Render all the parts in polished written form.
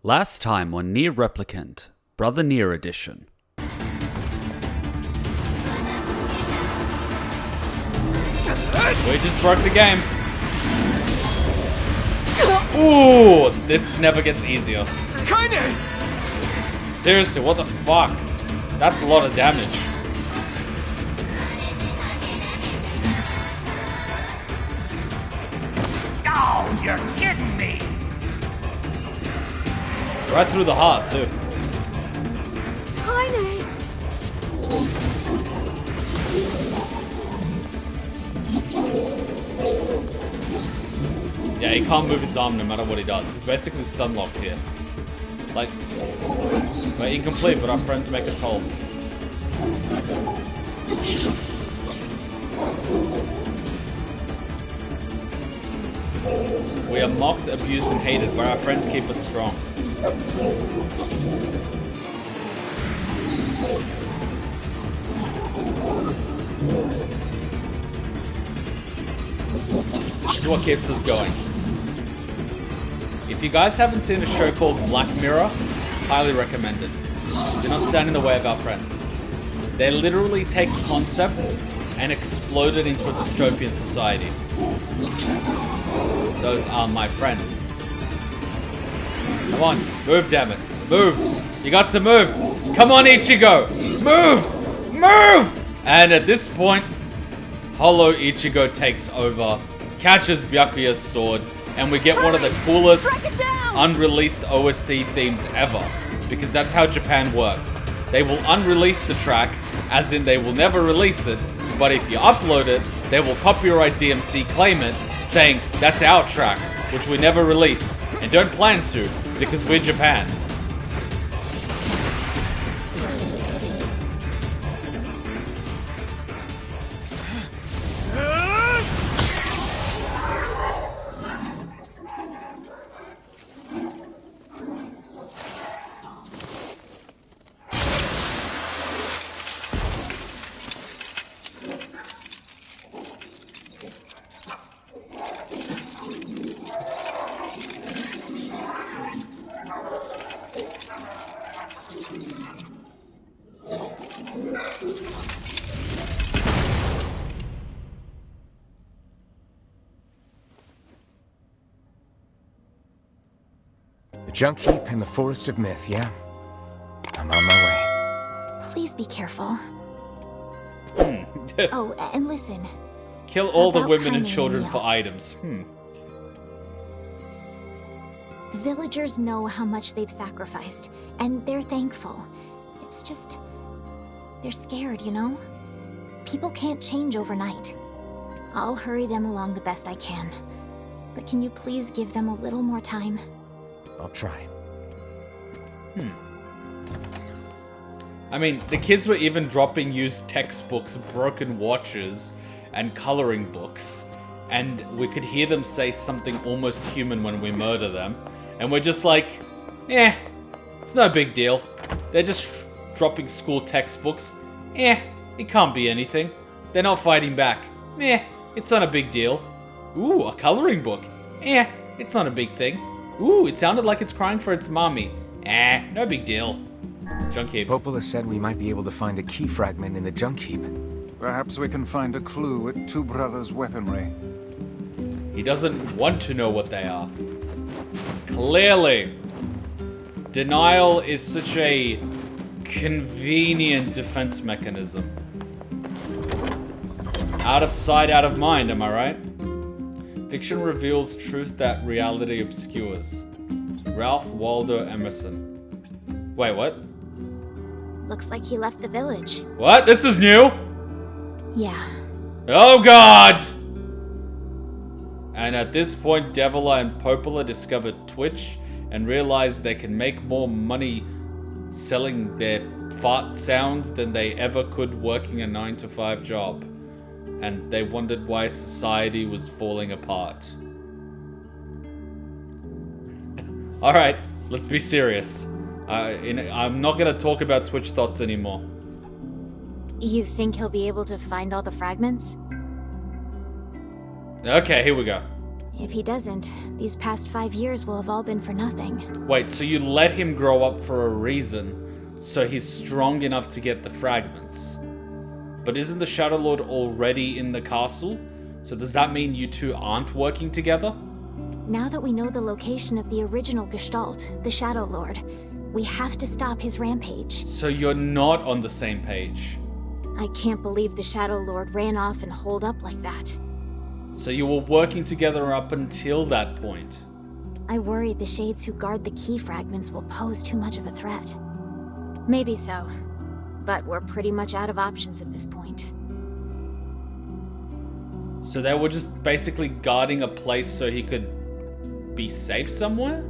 Last time on NieR Replicant, Brother NieR Edition. We just broke the game. Ooh, this never gets easier. Seriously, what the fuck? That's a lot of damage. Oh, you're kidding me. Right through the heart, too. Tiny. Yeah, he can't move his arm no matter what he does. He's basically stun locked here. Like, we're incomplete, but our friends make us whole. We are mocked, abused, and hated, but our friends keep us strong. This is what keeps us going. If you guys haven't seen a show called Black Mirror, highly recommend it. Do not stand in the way of our friends. They literally take concepts and explode it into a dystopian society. Those are my friends. Come on, move, damn it. Move! You got to move! Come on, Ichigo! Move! Move! And at this point, Hollow Ichigo takes over, catches Byakuya's sword, and we get one of the coolest unreleased OST themes ever. Because that's how Japan works. They will unrelease the track, as in they will never release it, but if you upload it, they will copyright DMC claim it, saying, that's our track, which we never released, and don't plan to, because we're Japan. The junk heap in the Forest of Myth, yeah? I'm on my way. Please be careful. Oh, and listen. Kill all the About women and timing, children Neil. for items. The villagers know how much they've sacrificed, and they're thankful. It's just... they're scared, you know? People can't change overnight. I'll hurry them along the best I can. But can you please give them a little more time? I'll try. I mean, the kids were even dropping used textbooks, broken watches, and coloring books. And we could hear them say something almost human when we murder them. And we're just like, it's no big deal. They're just dropping school textbooks. It can't be anything. They're not fighting back. It's not a big deal. Ooh, a coloring book. It's not a big thing. Ooh, it sounded like it's crying for its mommy. No big deal. Junk heap. Popola said we might be able to find a key fragment in the junk heap. Perhaps we can find a clue at Two Brothers' weaponry. He doesn't want to know what they are. Clearly. Denial is such a convenient defense mechanism. Out of sight, out of mind, am I right? Fiction reveals truth that reality obscures. Ralph Waldo Emerson. Wait, what? Looks like he left the village. What? This is new? Yeah. Oh god! And at this point, Devila and Popola discovered Twitch and realized they can make more money selling their fart sounds than they ever could working a 9-to-5 job. And they wondered why society was falling apart. Alright, let's be serious. I'm not gonna talk about Twitch thoughts anymore. You think he'll be able to find all the fragments? Okay, here we go. If he doesn't, these past 5 years will have all been for nothing. Wait, so you let him grow up for a reason, so he's strong enough to get the fragments. But isn't the Shadow Lord already in the castle? So does that mean you two aren't working together? Now that we know the location of the original Gestalt, the Shadow Lord, we have to stop his rampage. So you're not on the same page. I can't believe the Shadow Lord ran off and holed up like that. So you were working together up until that point. I worry the Shades who guard the key fragments will pose too much of a threat. Maybe so, but we're pretty much out of options at this point. So they were just basically guarding a place so he could be safe somewhere?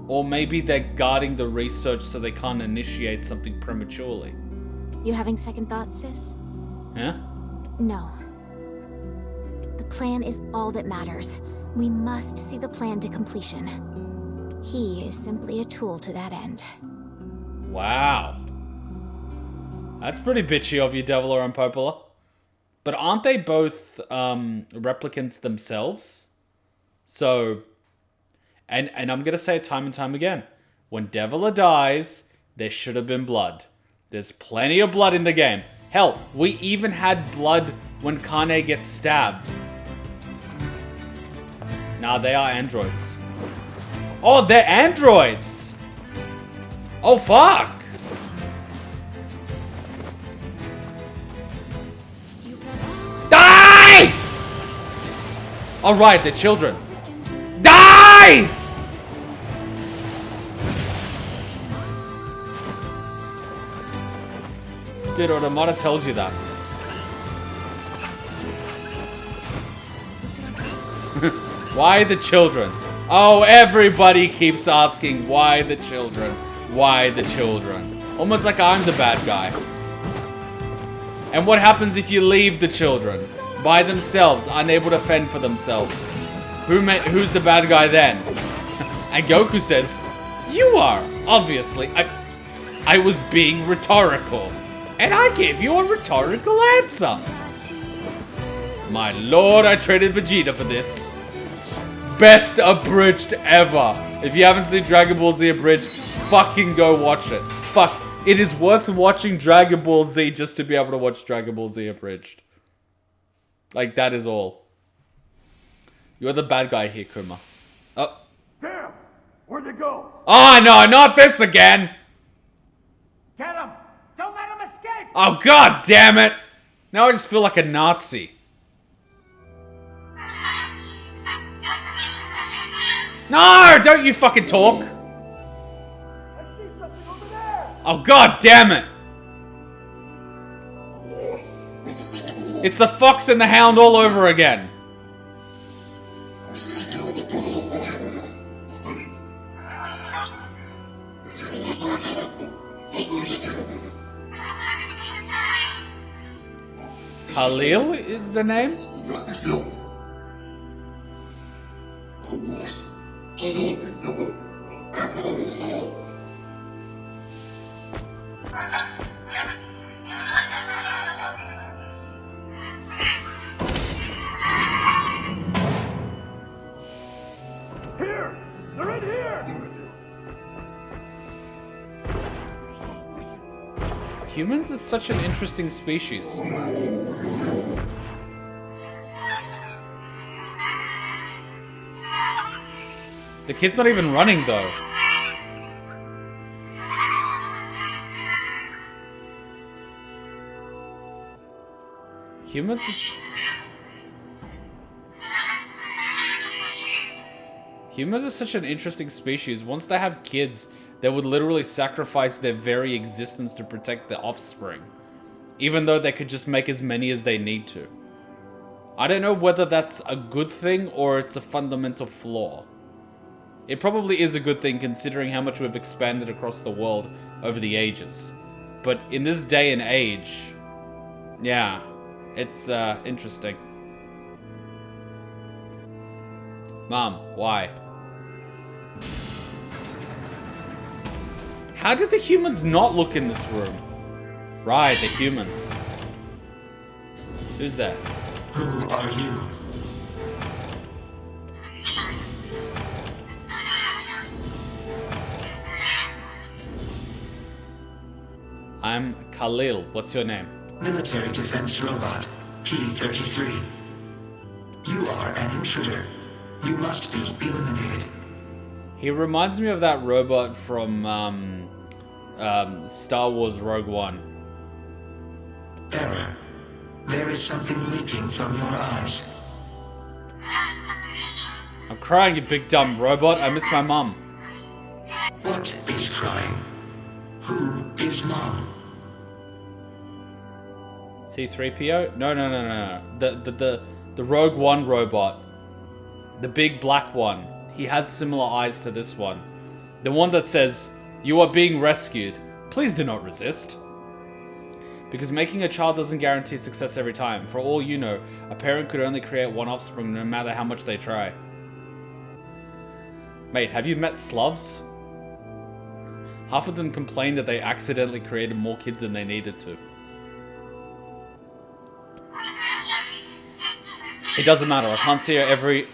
Or maybe they're guarding the research so they can't initiate something prematurely. You having second thoughts, sis? Huh? No. The plan is all that matters. We must see the plan to completion. He is simply a tool to that end. Wow. That's pretty bitchy of you, Devil or Unpopular. But aren't they both replicants themselves? So, and I'm going to say it time and time again. When Devila dies, there should have been blood. There's plenty of blood in the game. Hell, we even had blood when Kane gets stabbed. Nah, they are androids. Oh, they're androids! Oh, fuck! Die! Alright, they're children. Die! Dude, Automata tells you that. Why the children? Oh, everybody keeps asking why the children? Why the children? Almost like I'm the bad guy. And what happens if you leave the children by themselves, unable to fend for themselves? Who's the bad guy then? And Goku says, "You are, obviously." I was being rhetorical. And I gave you a rhetorical answer. My lord, I traded Vegeta for this. Best abridged ever. If you haven't seen Dragon Ball Z abridged, fucking go watch it. Fuck. It is worth watching Dragon Ball Z just to be able to watch Dragon Ball Z abridged. Like, that is all. You're the bad guy here, Kuma. Oh. Damn! Where'd they go? Oh, no, not this again! Get him! Don't let him escape! Oh, god damn it! Now I just feel like a Nazi. No! Don't you fucking talk! I see something over there! Oh, god damn it! It's the Fox and the Hound all over again. Khalil is the name? Here! They're in here! Humans is such an interesting species. The kid's not even running, though. Humans are such an interesting species. Once they have kids, they would literally sacrifice their very existence to protect their offspring. Even though they could just make as many as they need to. I don't know whether that's a good thing or it's a fundamental flaw. It probably is a good thing considering how much we've expanded across the world over the ages. But in this day and age, yeah, it's interesting. Mom, why? How did the humans not look in this room? Right, the humans. Who's that? Who are you? I'm Khalil. What's your name? Military defense robot, P-33. You are an intruder. You must be eliminated. He reminds me of that robot from Star Wars Rogue One. Error. There is something leaking from your eyes. I'm crying, you big dumb robot. I miss my mum. What is crying? Who is Mom? C-3PO? No. The Rogue One robot. The big black one. He has similar eyes to this one. The one that says, "You are being rescued. Please do not resist." Because making a child doesn't guarantee success every time. For all you know, a parent could only create one offspring no matter how much they try. Mate, have you met Slavs? Half of them complain that they accidentally created more kids than they needed to. It doesn't matter, I can't see her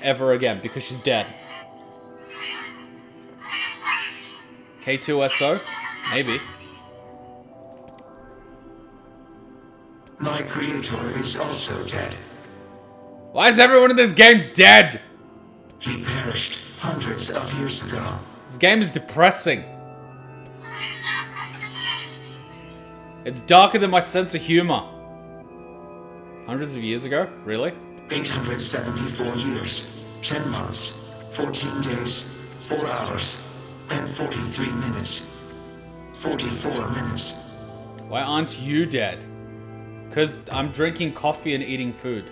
ever again because she's dead. K2SO? Maybe. My creator is also dead. Why is everyone in this game dead? He perished hundreds of years ago. This game is depressing. It's darker than my sense of humor. Hundreds of years ago? Really? 874 years, 10 months, 14 days, 4 hours, and 43 minutes. 44 minutes. Why aren't you dead? Because I'm drinking coffee and eating food.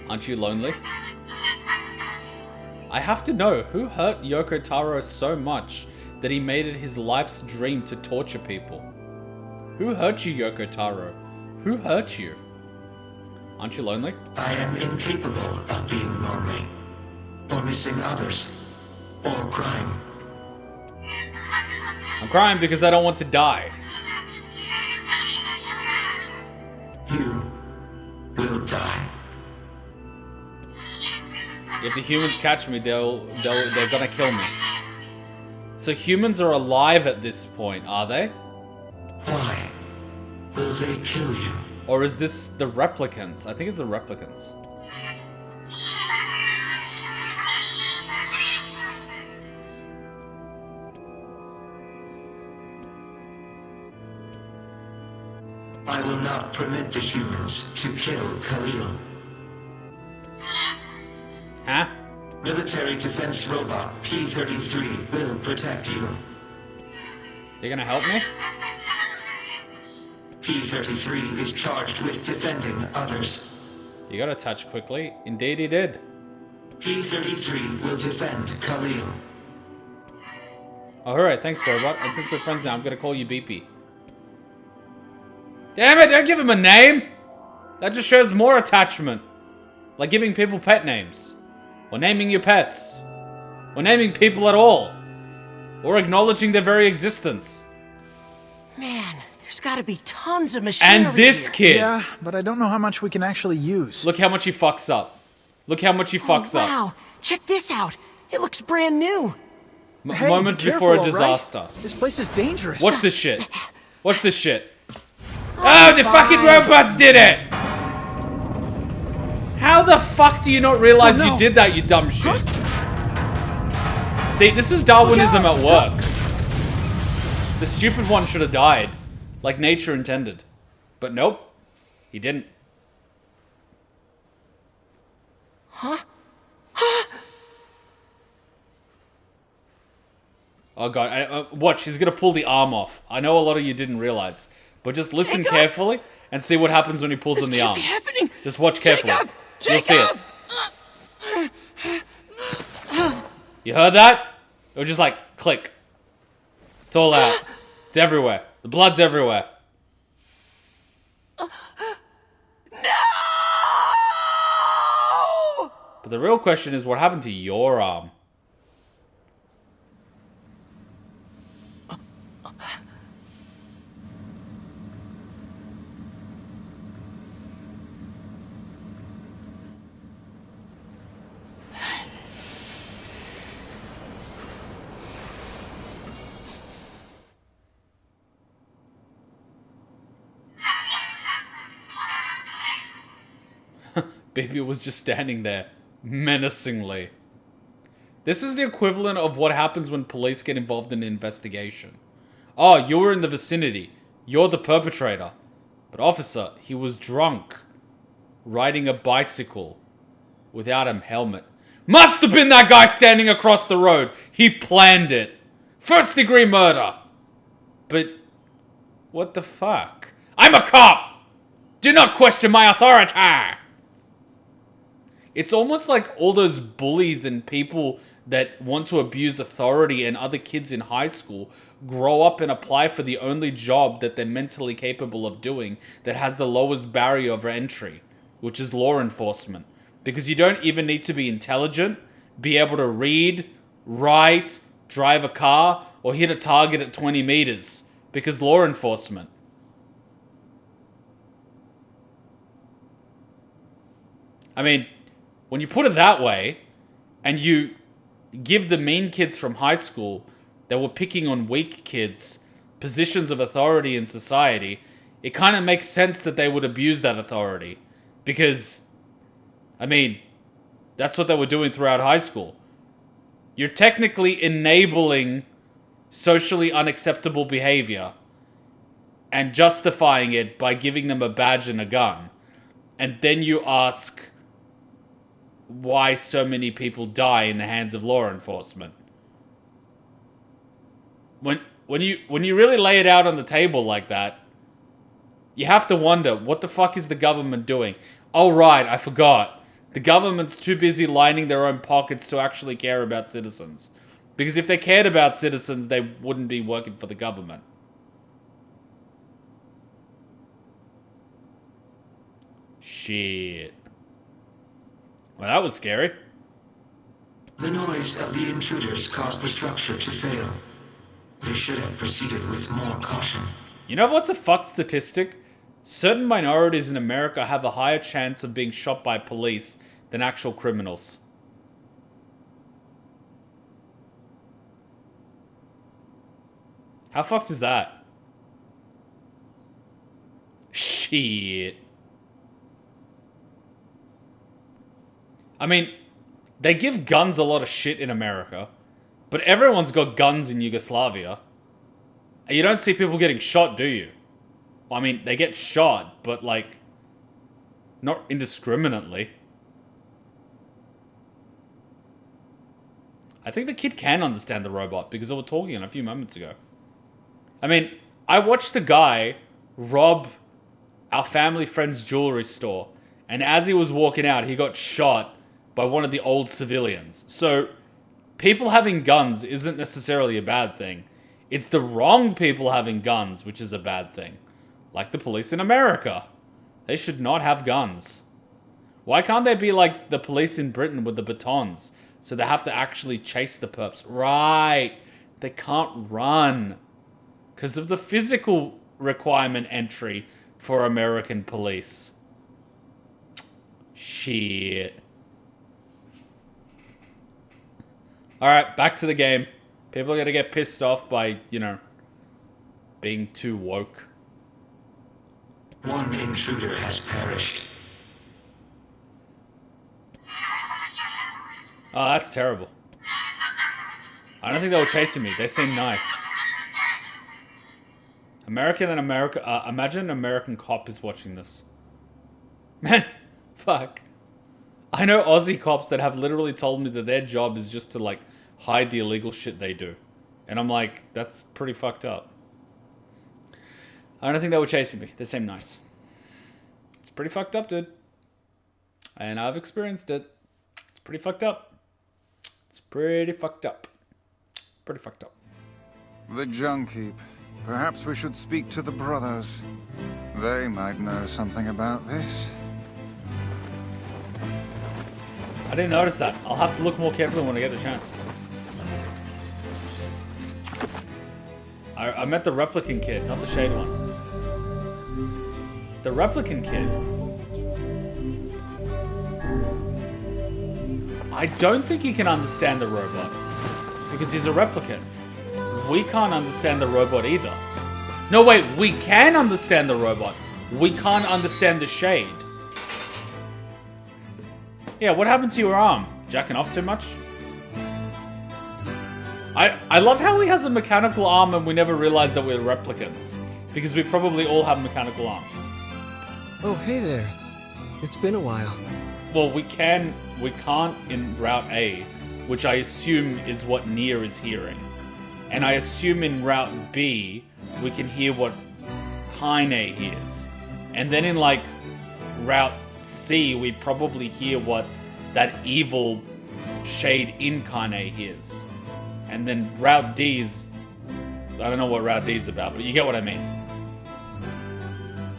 Aren't you lonely? I have to know, who hurt Yoko Taro so much that he made it his life's dream to torture people? Who hurt you, Yoko Taro? Who hurt you? Aren't you lonely? I am incapable of being lonely, or missing others, or crying. I'm crying because I don't want to die. You will die. If the humans catch me, they're gonna kill me. So humans are alive at this point, are they? Why will they kill you? Or is this the replicants? I think it's the replicants. I will not permit the humans to kill Khalil. Huh? Military defense robot P-33 will protect you. You're gonna help me? P-33 is charged with defending others. You got to touch quickly. Indeed he did. P-33 will defend Khalil. Oh, alright, thanks, robot. And since we're friends now, I'm gonna call you Beepy. Damn it, don't give him a name! That just shows more attachment. Like giving people pet names. Or naming your pets. Or naming people at all. Or acknowledging their very existence. Man, there's gotta be tons of machinery And this here. kid. Yeah, but I don't know how much we can actually use. Look how much he fucks up. Look how much he fucks up. Wow, check this out. It looks brand new. Hey, Moments be before a careful, all right? disaster. This place is dangerous. Watch this shit. Watch this shit. Oh, the fucking robots did it! How the fuck do you not realize you did that, you dumb shit? See, this is Darwinism at work. The stupid one should have died. Like nature intended. But nope. He didn't. Oh god, watch, he's gonna pull the arm off. I know a lot of you didn't realize. But just listen carefully and see what happens when he pulls on the arm. This can't be happening. Just watch carefully. You'll see it. You heard that? It was just like, click. It's all out. It's everywhere. The blood's everywhere. No! But the real question is, what happened to your arm? Baby was just standing there, menacingly. This is the equivalent of what happens when police get involved in an investigation. Oh, you were in the vicinity. You're the perpetrator. But officer, he was drunk. Riding a bicycle. Without a helmet. Must have been that guy standing across the road. He planned it. First degree murder. But what the fuck? I'm a cop! Do not question my authority! It's almost like all those bullies and people that want to abuse authority and other kids in high school grow up and apply for the only job that they're mentally capable of doing that has the lowest barrier of entry, which is law enforcement. Because you don't even need to be intelligent, be able to read, write, drive a car, or hit a target at 20 meters. Because law enforcement. I mean, when you put it that way, and you give the mean kids from high school that were picking on weak kids positions of authority in society, it kind of makes sense that they would abuse that authority. Because, I mean, that's what they were doing throughout high school. You're technically enabling socially unacceptable behavior and justifying it by giving them a badge and a gun. And then you ask why so many people die in the hands of law enforcement. When you really lay it out on the table like that, you have to wonder, what the fuck is the government doing? Oh right, I forgot. The government's too busy lining their own pockets to actually care about citizens. Because if they cared about citizens, they wouldn't be working for the government. Shit. Well, that was scary. The noise of the intruders caused the structure to fail. They should have proceeded with more caution. You know what's a fucked statistic? Certain minorities in America have a higher chance of being shot by police than actual criminals. How fucked is that? Shit. I mean, they give guns a lot of shit in America, but everyone's got guns in Yugoslavia. And you don't see people getting shot, do you? Well, I mean, they get shot, but like, not indiscriminately. I think the kid can understand the robot because they were talking a few moments ago. I mean, I watched the guy rob our family friend's jewelry store, and as he was walking out, he got shot by one of the old civilians. So, people having guns isn't necessarily a bad thing. It's the wrong people having guns which is a bad thing. Like the police in America. They should not have guns. Why can't they be like the police in Britain with the batons? So they have to actually chase the perps. Right. They can't run. Because of the physical requirement entry for American police. Shit. Alright, back to the game. People are gonna get pissed off by, you know, being too woke. One intruder has perished. Oh, that's terrible. I don't think they were chasing me. They seem nice. Imagine an American cop is watching this. Man, fuck. I know Aussie cops that have literally told me that their job is just to, like, hide the illegal shit they do. And I'm like, that's pretty fucked up. I don't think they were chasing me. They seem nice. It's pretty fucked up, dude. And I've experienced it. It's pretty fucked up. It's pretty fucked up. Pretty fucked up. The junk heap. Perhaps we should speak to the brothers. They might know something about this. I didn't notice that. I'll have to look more carefully when I get the chance. I met the Replicant kid, not the Shade one. The Replicant kid. I don't think he can understand the robot. Because he's a replicant. We can't understand the robot either. No, wait, we can understand the robot. We can't understand the Shade. Yeah, what happened to your arm? Jacking off too much? I love how he has a mechanical arm and we never realized that we're replicants. Because we probably all have mechanical arms. Oh, hey there. It's been a while. Well, we can't in Route A, which I assume is what NieR is hearing. And I assume in Route B, we can hear what Kaine hears. And then in, like, Route C, we probably hear what that evil shade in Kaine hears. And then Route D's... I don't know what Route D's about, but you get what I mean.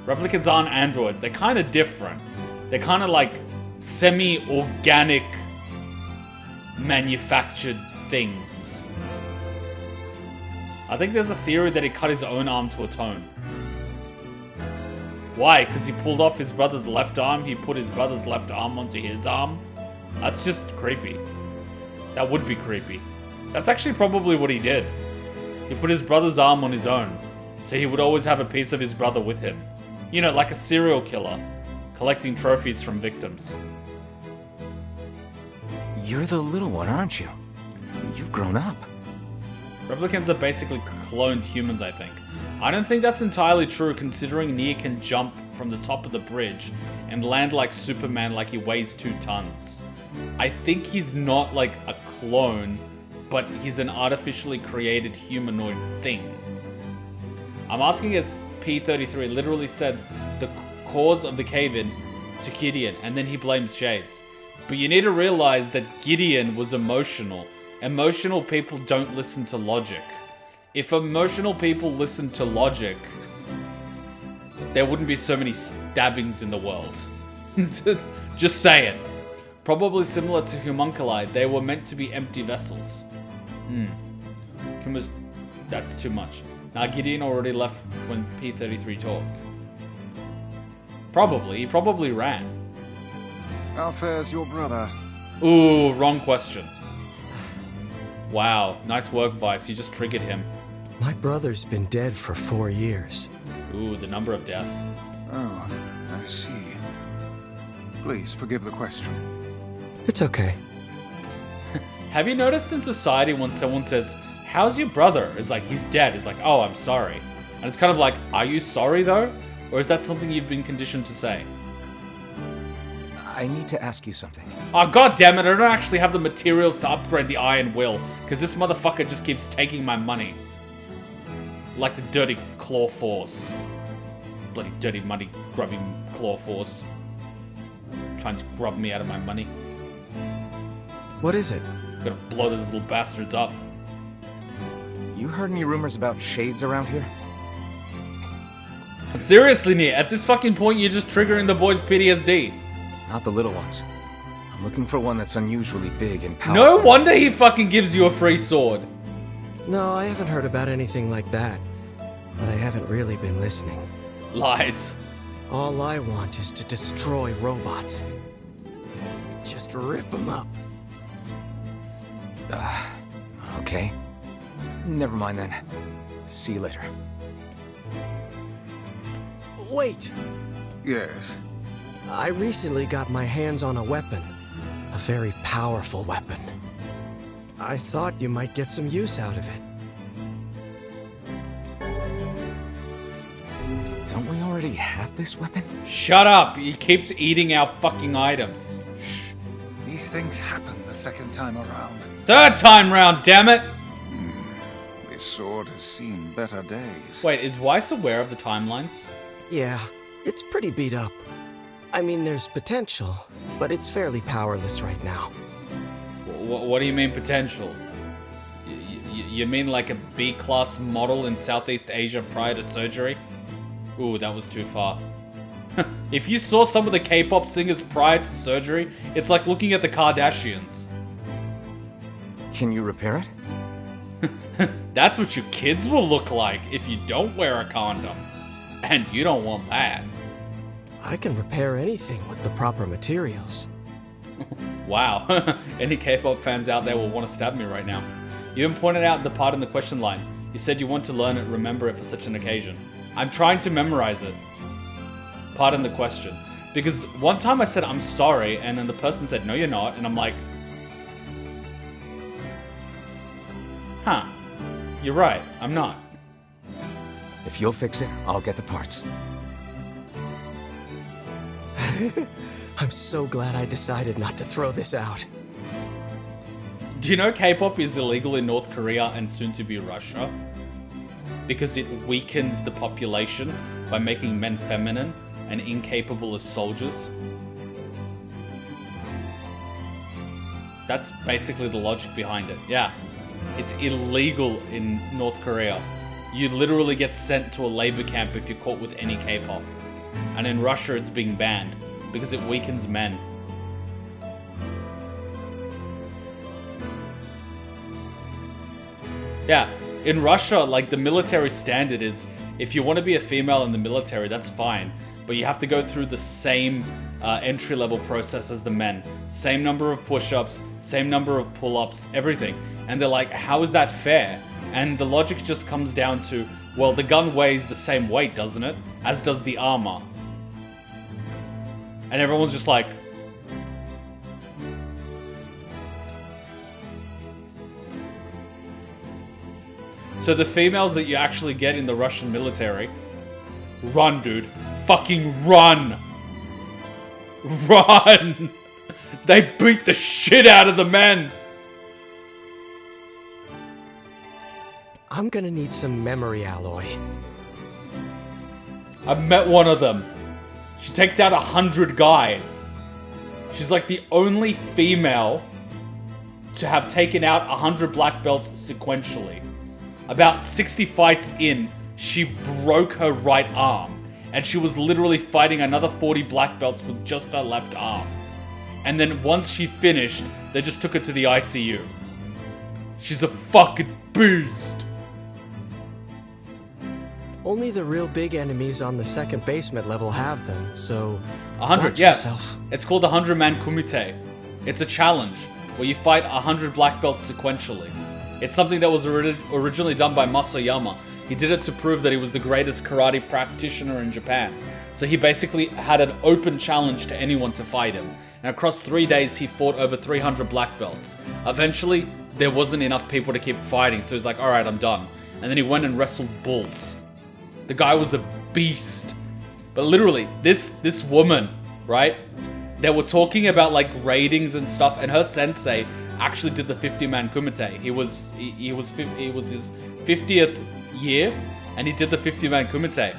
Replicants aren't androids. They're kind of different. They're kind of like semi-organic manufactured things. I think there's a theory that he cut his own arm to atone. Why? Because he pulled off his brother's left arm, he put his brother's left arm onto his arm? That's just creepy. That would be creepy. That's actually probably what he did. He put his brother's arm on his own, so he would always have a piece of his brother with him. You know, like a serial killer, collecting trophies from victims. You're the little one, aren't you? You've grown up. Replicants are basically cloned humans, I think. I don't think that's entirely true, considering NieR can jump from the top of the bridge and land like Superman like he weighs 2 tons. I think he's not like a clone, but he's an artificially created humanoid thing. I'm asking as P33 literally said the cause of the cave-in to Gideon, and then he blames Shades. But you need to realize that Gideon was emotional. Emotional people don't listen to logic. If emotional people listened to logic, there wouldn't be so many stabbings in the world. Just saying. Probably similar to homunculi, they were meant to be empty vessels. Kuma's... that's too much. Now Gideon already left when P33 talked. Probably. He probably ran. How fares your brother? Ooh, wrong question. Wow, nice work, Vice. You just triggered him. My brother's been dead for 4 years. Ooh, the number of death. Oh, I see. Please forgive the question. It's okay. Have you noticed in society when someone says, "How's your brother?" It's like, he's dead. It's like, oh, I'm sorry. And it's kind of like, are you sorry though? Or is that something you've been conditioned to say? I need to ask you something. Oh, god damn it, I don't actually have the materials to upgrade the Iron Will, because this motherfucker just keeps taking my money. Like the dirty claw force. Bloody dirty money grubbing claw force. Trying to grub me out of my money. What is it? Gotta blow those little bastards up. You heard any rumors about shades around here? Seriously, NieR, at this fucking point you're just triggering the boys' PTSD. Not the little ones. I'm looking for one that's unusually big and powerful. No wonder he fucking gives you a free sword. No, I haven't heard about anything like that. But I haven't really been listening. Lies. All I want is to destroy robots. Just rip them up. Okay. Never mind then. See you later. Wait! Yes. I recently got my hands on a weapon. A very powerful weapon. I thought you might get some use out of it. Don't we already have this weapon? Shut up, he keeps eating our fucking items. Shh. These things happen the second time around. Third time round, damn it! This sword has seen better days. Wait, is Weiss aware of the timelines? Yeah, it's pretty beat up. I mean, there's potential, but it's fairly powerless right now. What do you mean potential? You mean like a B-class model in Southeast Asia prior to surgery? Ooh, that was too far. If you saw some of the K-pop singers prior to surgery, it's like looking at the Kardashians. Can you repair it? That's what your kids will look like if you don't wear a condom. And you don't want that. I can repair anything with the proper materials. Wow. Any K-pop fans out there will want to stab me right now. You even pointed out the part in the question line. You said you want to learn it, remember it for such an occasion. I'm trying to memorize it. Pardon the question. Because one time I said, I'm sorry, and then the person said, no, you're not. And I'm like, huh, you're right, I'm not. If you'll fix it, I'll get the parts. I'm so glad I decided not to throw this out. Do you know K-pop is illegal in North Korea and soon to be Russia? Because it weakens the population by making men feminine and incapable as soldiers. That's basically the logic behind it. Yeah, it's illegal in North Korea. You literally get sent to a labor camp if you're caught with any K-pop. And in Russia it's being banned because it weakens men. Yeah, in Russia, like, the military standard is, if you want to be a female in the military, that's fine. But you have to go through the same entry-level process as the men. Same number of push-ups, same number of pull-ups, everything. And they're like, how is that fair? And the logic just comes down to, well, the gun weighs the same weight, doesn't it? As does the armor. And everyone's just like, so the females that you actually get in the Russian military, run, dude. Fucking run. Run. They beat the shit out of the men. I'm gonna need some memory alloy. I met one of them. She takes out 100 guys. She's like the only female to have taken out 100 black belts sequentially. About 60 fights in, she broke her right arm. And she was literally fighting another 40 black belts with just her left arm. And then once she finished, they just took her to the ICU. She's a fucking beast. Only the real big enemies on the second basement level have them, so 100, watch yeah. yourself. It's called the 100-man kumite. It's a challenge where you fight 100 black belts sequentially. It's something that was originally done by Masayama. He did it to prove that he was the greatest karate practitioner in Japan. So he basically had an open challenge to anyone to fight him. And across 3 days, he fought over 300 black belts. Eventually, there wasn't enough people to keep fighting, so he's like, alright, I'm done. And then he went and wrestled bulls. The guy was a beast. But literally, this woman, right? They were talking about like ratings and stuff, and her sensei actually did the 50-man kumite. He was his 50th year, and he did the 50-man kumite.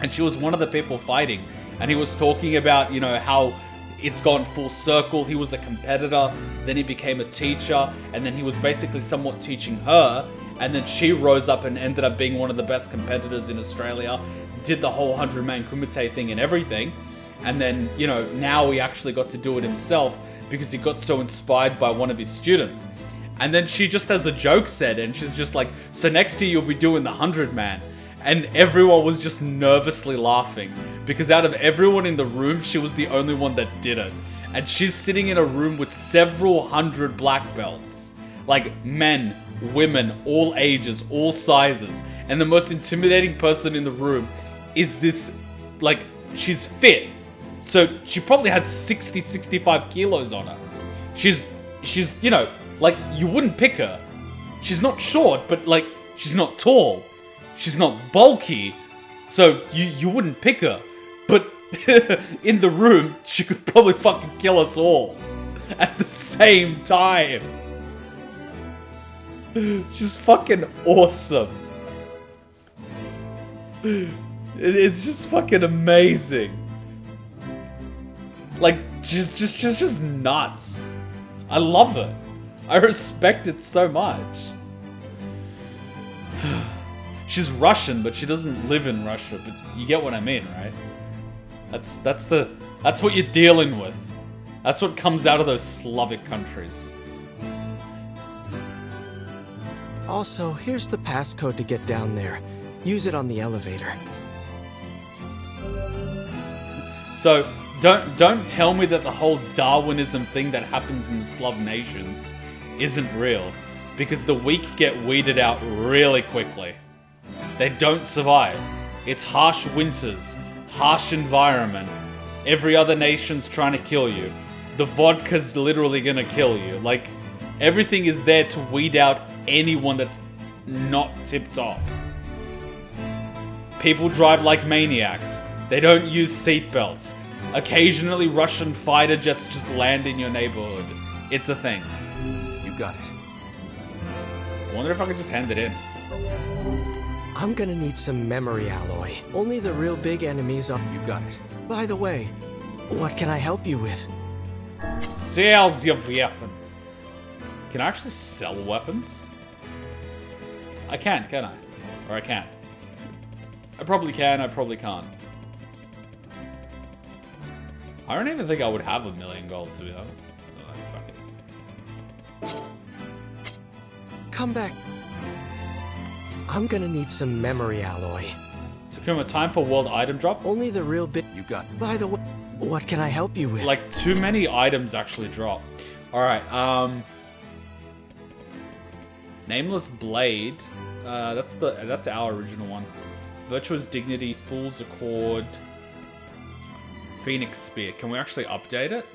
And she was one of the people fighting. And he was talking about, you know, how it's gone full circle. He was a competitor, then he became a teacher, and then he was basically somewhat teaching her. And then she rose up and ended up being one of the best competitors in Australia, did the whole 100-man kumite thing and everything. And then, you know, now he actually got to do it himself because he got so inspired by one of his students. And then she just as a joke said, and she's just like, so next year you'll be doing the 100-man. And everyone was just nervously laughing because out of everyone in the room, she was the only one that did it. And she's sitting in a room with several hundred black belts. Like men, women, all ages, all sizes. And the most intimidating person in the room is this, like, she's fit. So she probably has 60, 65 kilos on her. She's, you know, like, you wouldn't pick her. She's not short, but, like, she's not tall. She's not bulky. So you wouldn't pick her. But in the room, she could probably fucking kill us all at the same time. She's fucking awesome. It's just fucking amazing. Like, just nuts. I love it. I respect it so much. She's Russian, but she doesn't live in Russia. But you get what I mean, right? That's what you're dealing with. That's what comes out of those Slavic countries. Also, here's the passcode to get down there. Use it on the elevator. So, don't tell me that the whole Darwinism thing that happens in the Slav nations isn't real. Because the weak get weeded out really quickly. They don't survive. It's harsh winters, harsh environment, Every other nation's trying to kill you. The vodka's literally gonna kill you. Like, everything is there to weed out anyone that's not tipped off. People drive like maniacs. They don't use seatbelts. Occasionally Russian fighter jets just land in your neighborhood. It's a thing. You got it. I wonder if I could just hand it in. I'm gonna need some memory alloy. Only the real big enemies are... You got it. By the way, what can I help you with? Sells your weapons. Can I actually sell weapons? I can I? Or I can't. I probably can, I probably can't. I don't even think I would have $1 million gold, to be honest. Oh, fuck it. Come back. I'm gonna need some memory alloy. So Kuma, time for world item drop? Only the real big... You got it. By the way, what can I help you with? Like, too many items actually drop. Alright, Nameless Blade. That's our original one. Virtuous Dignity, Fool's Accord, Phoenix Spear. Can we actually update it?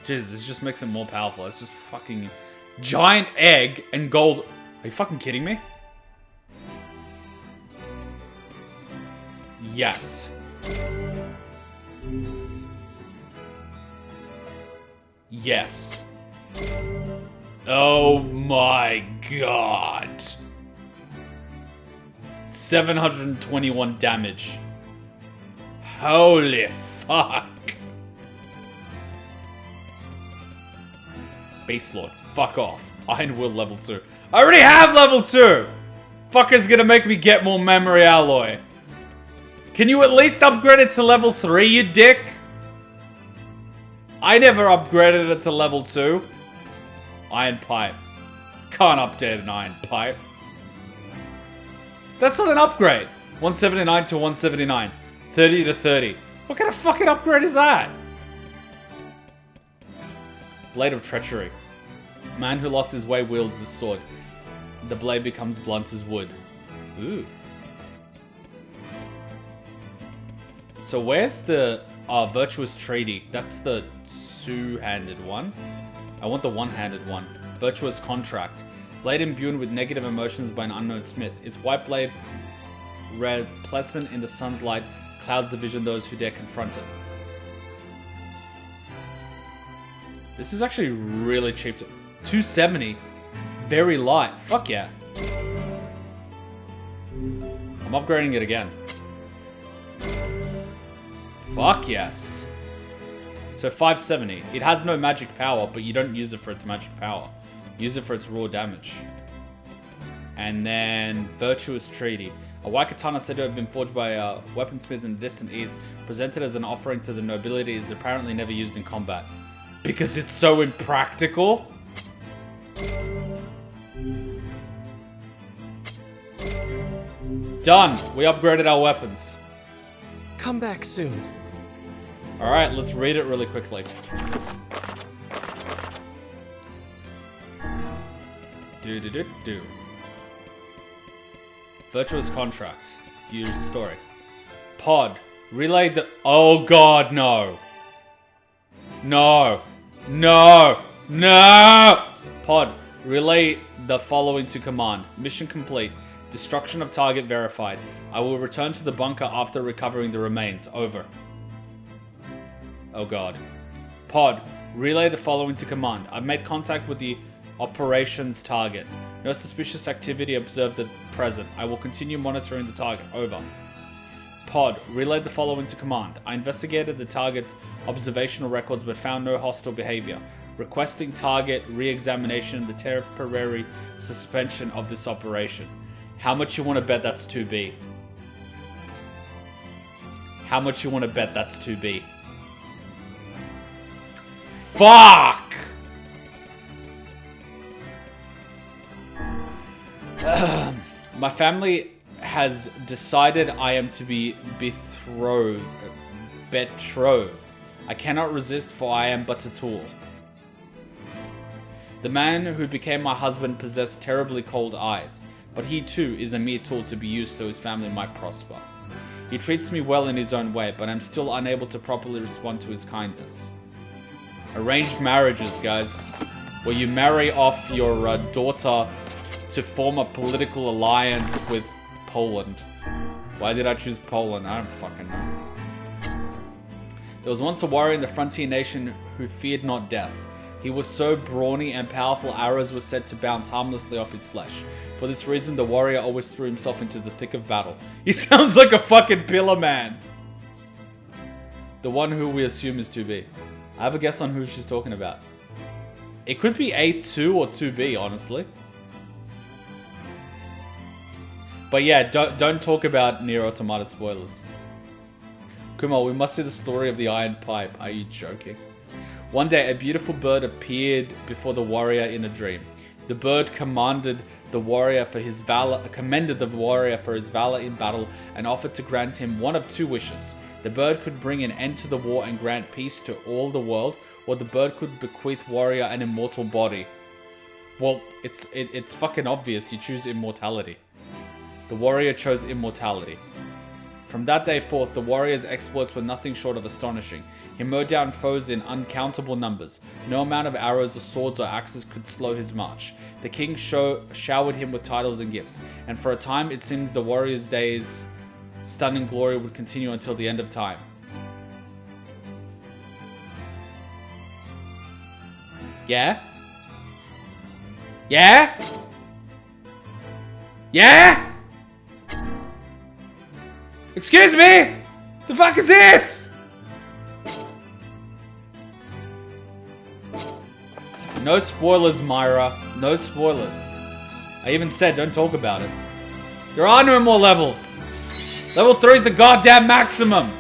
Jesus, this just makes it more powerful. It's just fucking giant egg and gold. Are you fucking kidding me? Yes. Yes. Oh my god. 721 damage. Holy fuck. Beast Lord, fuck off. Iron Will level 2. I already have level 2! Fucker's gonna make me get more memory alloy. Can you at least upgrade it to level 3, you dick? I never upgraded it to level 2. Iron Pipe. Can't update an Iron Pipe. That's not an upgrade. 179 to 179. 30 to 30. What kind of fucking upgrade is that? Blade of Treachery. Man who lost his way wields this sword. The blade becomes blunt as wood. Ooh. So where's the Virtuous Treaty? That's the two-handed one. I want the one-handed one. Virtuous Contract. Blade imbued with negative emotions by an unknown smith. Its white blade, red, pleasant in the sun's light, clouds the vision of those who dare confront it. This is actually really cheap. 270. Very light. Fuck yeah. I'm upgrading it again. Fuck yes. So 570. It has no magic power, but you don't use it for its magic power. Use it for its raw damage. And then Virtuous Treaty. A white katana said to have been forged by a weaponsmith in the distant east, presented as an offering to the nobility, is apparently never used in combat. Because it's so impractical? Done! We upgraded our weapons. Come back soon. Alright, let's read it really quickly. Do. Virtuous Contract. Use story. Pod. Relay the... Oh god, no. No. No. No! Pod. Relay the following to command. Mission complete. Destruction of target verified. I will return to the bunker after recovering the remains. Over. Oh god. Pod. Relay the following to command. I've made contact with the operations target. No suspicious activity observed at present. I will continue monitoring the target. Over. Pod. Relay the following to command. I investigated the target's observational records but found no hostile behavior. Requesting target re-examination and the temporary suspension of this operation. How much you want to bet that's 2B? How much you want to bet that's 2B? Fuck! My family has decided I am to be betrothed. I cannot resist, for I am but a tool. The man who became my husband possessed terribly cold eyes, but he too is a mere tool to be used so his family might prosper. He treats me well in his own way, but I'm still unable to properly respond to his kindness. Arranged marriages, guys. Where you marry off your daughter to form a political alliance with Poland. Why did I choose Poland? I don't fucking know. There was once a warrior in the frontier nation who feared not death. He was so brawny and powerful arrows were said to bounce harmlessly off his flesh. For this reason, the warrior always threw himself into the thick of battle. He sounds like a fucking pillar man. The one who we assume is 2B. I have a guess on who she's talking about. It could be A2 or 2B, honestly. But yeah, don't talk about NieR Automata spoilers. Kuma, we must see the story of the Iron Pipe. Are you joking? One day, a beautiful bird appeared before the warrior in a dream. The bird commended the warrior for his valor in battle and offered to grant him one of two wishes. The bird could bring an end to the war and grant peace to all the world, or the bird could bequeath warrior an immortal body. Well, it's fucking obvious. You choose immortality. The warrior chose immortality. From that day forth, the warrior's exploits were nothing short of astonishing. He mowed down foes in uncountable numbers. No amount of arrows or swords or axes could slow his march. The king showered him with titles and gifts, and for a time it seems the warrior's days' stunning glory would continue until the end of time. Yeah? Yeah? Yeah? Excuse me? The fuck is this? No spoilers, Myra. No spoilers. I even said don't talk about it. There are no more levels. Level 3 is the goddamn maximum.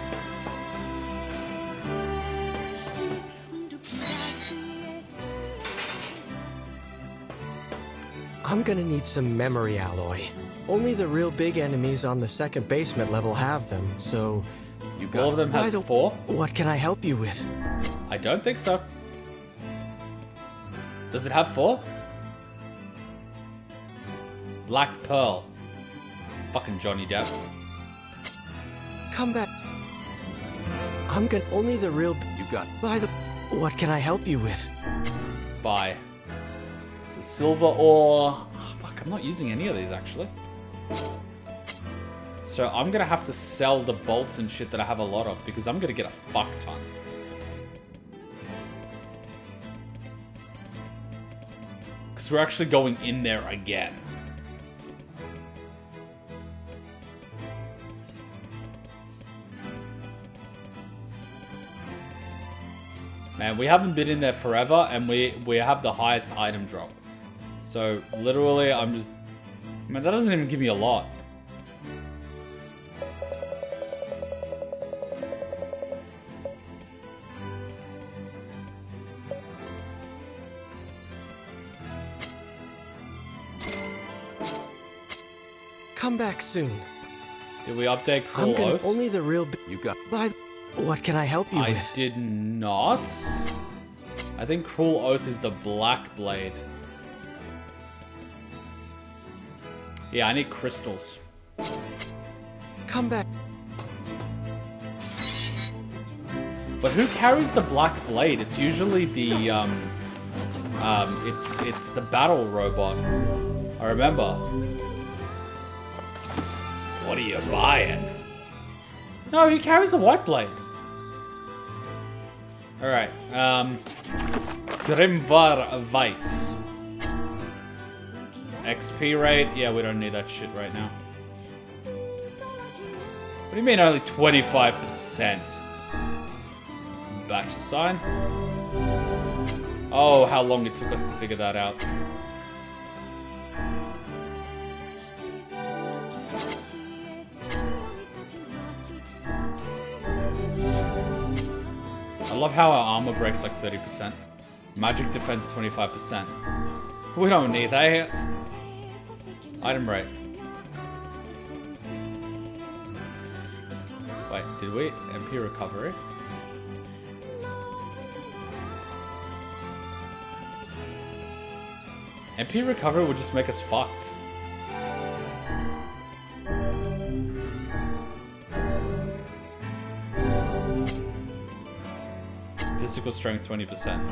I'm gonna need some memory alloy. Only the real big enemies on the second basement level have them, so... All of them has 4? What can I help you with? I don't think so. Does it have 4? Black Pearl. Fucking Johnny Depp. Come back. I'm gonna... Only the real... You got... What can I help you with? Buy. So silver ore... Oh, fuck, I'm not using any of these, actually. So I'm gonna have to sell the bolts and shit that I have a lot of, because I'm gonna get a fuck ton. Because we're actually going in there again. Man, we haven't been in there forever, and we have the highest item drop. So literally, I'm just... Man, that doesn't even give me a lot. Come back soon. Did we update Cruel I'm gonna... Oath? Only the real... You got... What can I help you with? I did not. I think Cruel Oath is the Black Blade. Yeah, I need crystals. Come back. But who carries the Black Blade? It's usually the it's the battle robot. I remember. What are you buying? No, he carries a white blade. Alright, Grimvar Weiss. XP rate? Yeah, we don't need that shit right now. What do you mean only 25%? Batch sign? Oh, how long it took us to figure that out. I love how our armor breaks like 30%. Magic defense 25%. We don't need that. Item rate. Wait, did we? MP recovery? MP recovery would just make us fucked. Physical strength 20%.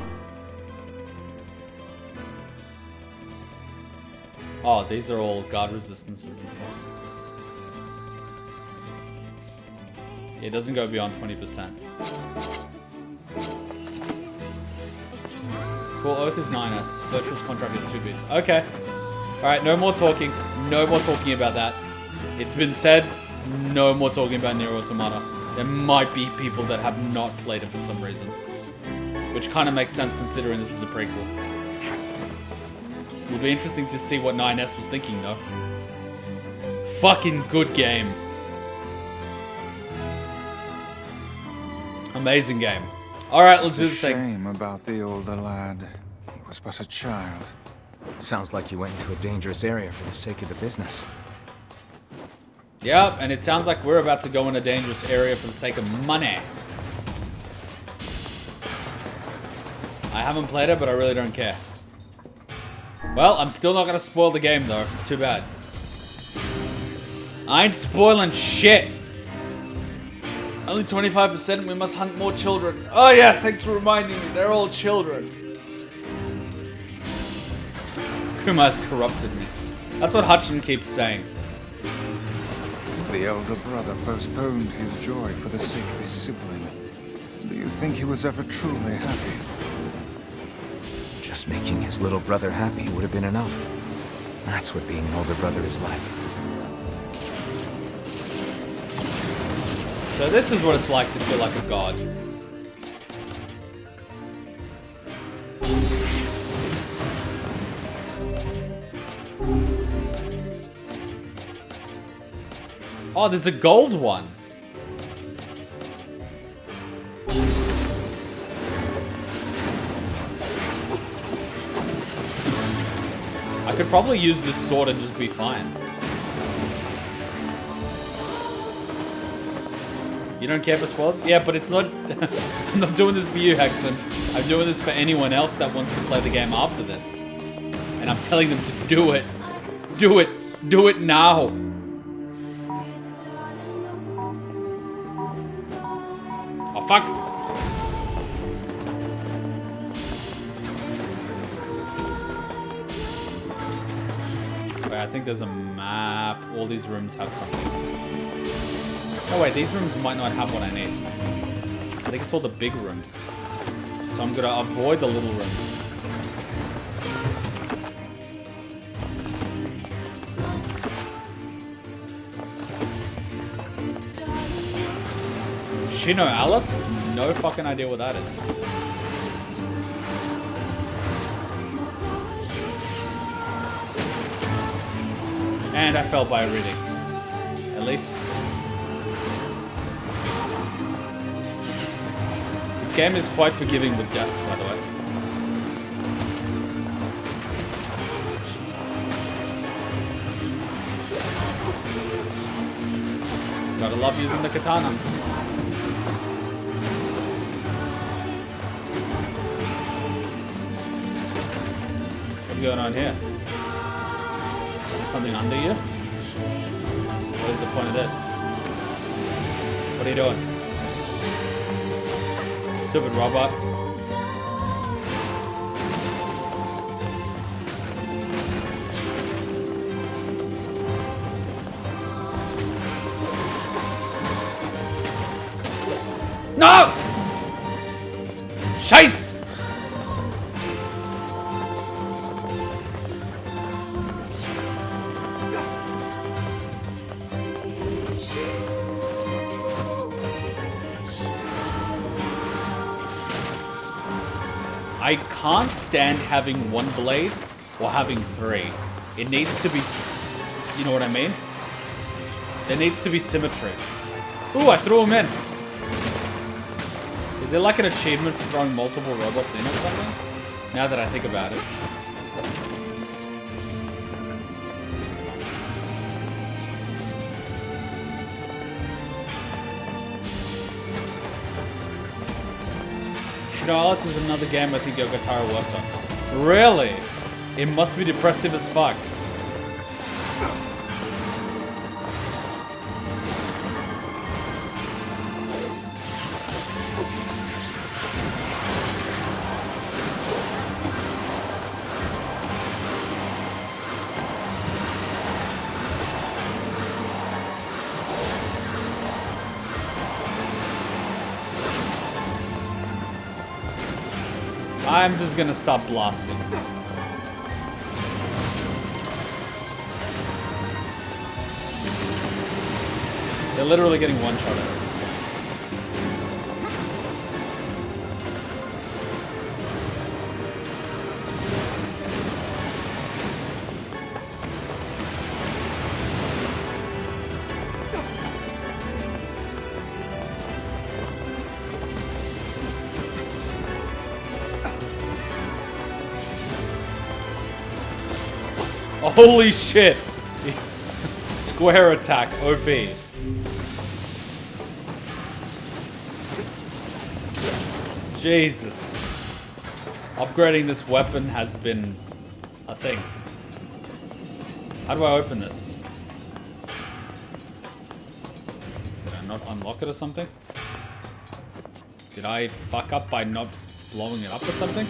Oh, these are all guard resistances and stuff. It doesn't go beyond 20%. Cool, Oath is 9S. Virtuous Contract is 2Bs. Okay. Alright, no more talking. No more talking about that. It's been said, no more talking about NieR Automata. There might be people that have not played it for some reason. Which kind of makes sense considering this is a prequel. It'll be interesting to see what 9S was thinking though. Fucking good game. Amazing game. Alright, let's do the thing. Shame about the older lad. He was but a child. Sounds like you went into a dangerous area for the sake of the business. Yep, and it sounds like we're about to go in a dangerous area for the sake of money. I haven't played it, but I really don't care. Well, I'm still not gonna spoil the game though. Too bad. I ain't spoiling shit. Only 25%, we must hunt more children. Oh yeah, thanks for reminding me. They're all children. Kuma has corrupted me. That's what Hutchin keeps saying. The elder brother postponed his joy for the sake of his sibling. Do you think he was ever truly happy? Just making his little brother happy would have been enough. That's what being an older brother is like. So this is what it's like to feel like a god. Oh, there's a gold one. I could probably use this sword and just be fine. You don't care for spoilers? Yeah, but it's not... I'm not doing this for you, Hexen. I'm doing this for anyone else that wants to play the game after this. And I'm telling them to do it. Do it. Do it now. Oh, fuck. Wait, I think there's a map. All these rooms have something. Oh wait, these rooms might not have what I need. I think it's all the big rooms. So I'm gonna avoid the little rooms. Shino Alice? No fucking idea what that is. And I fell by a reading. At least... This game is quite forgiving with deaths, by the way. Gotta love using the katana. What's going on here? Is there something under you? What is the point of this? What are you doing? Stupid robot. No! Scheist! I can't stand having one blade or having three. It needs to be, you know what I mean? There needs to be symmetry. Ooh, I threw him in. Is there like an achievement for throwing multiple robots in or something? Now that I think about it. Alice is another game I think Yoko Taro worked on. Really? It must be depressive as fuck. I'm just gonna stop blasting. They're literally getting one shot at it. Holy shit! Square attack, OP. Jesus. Upgrading this weapon has been a thing. How do I open this? Did I not unlock it or something? Did I fuck up by not blowing it up or something?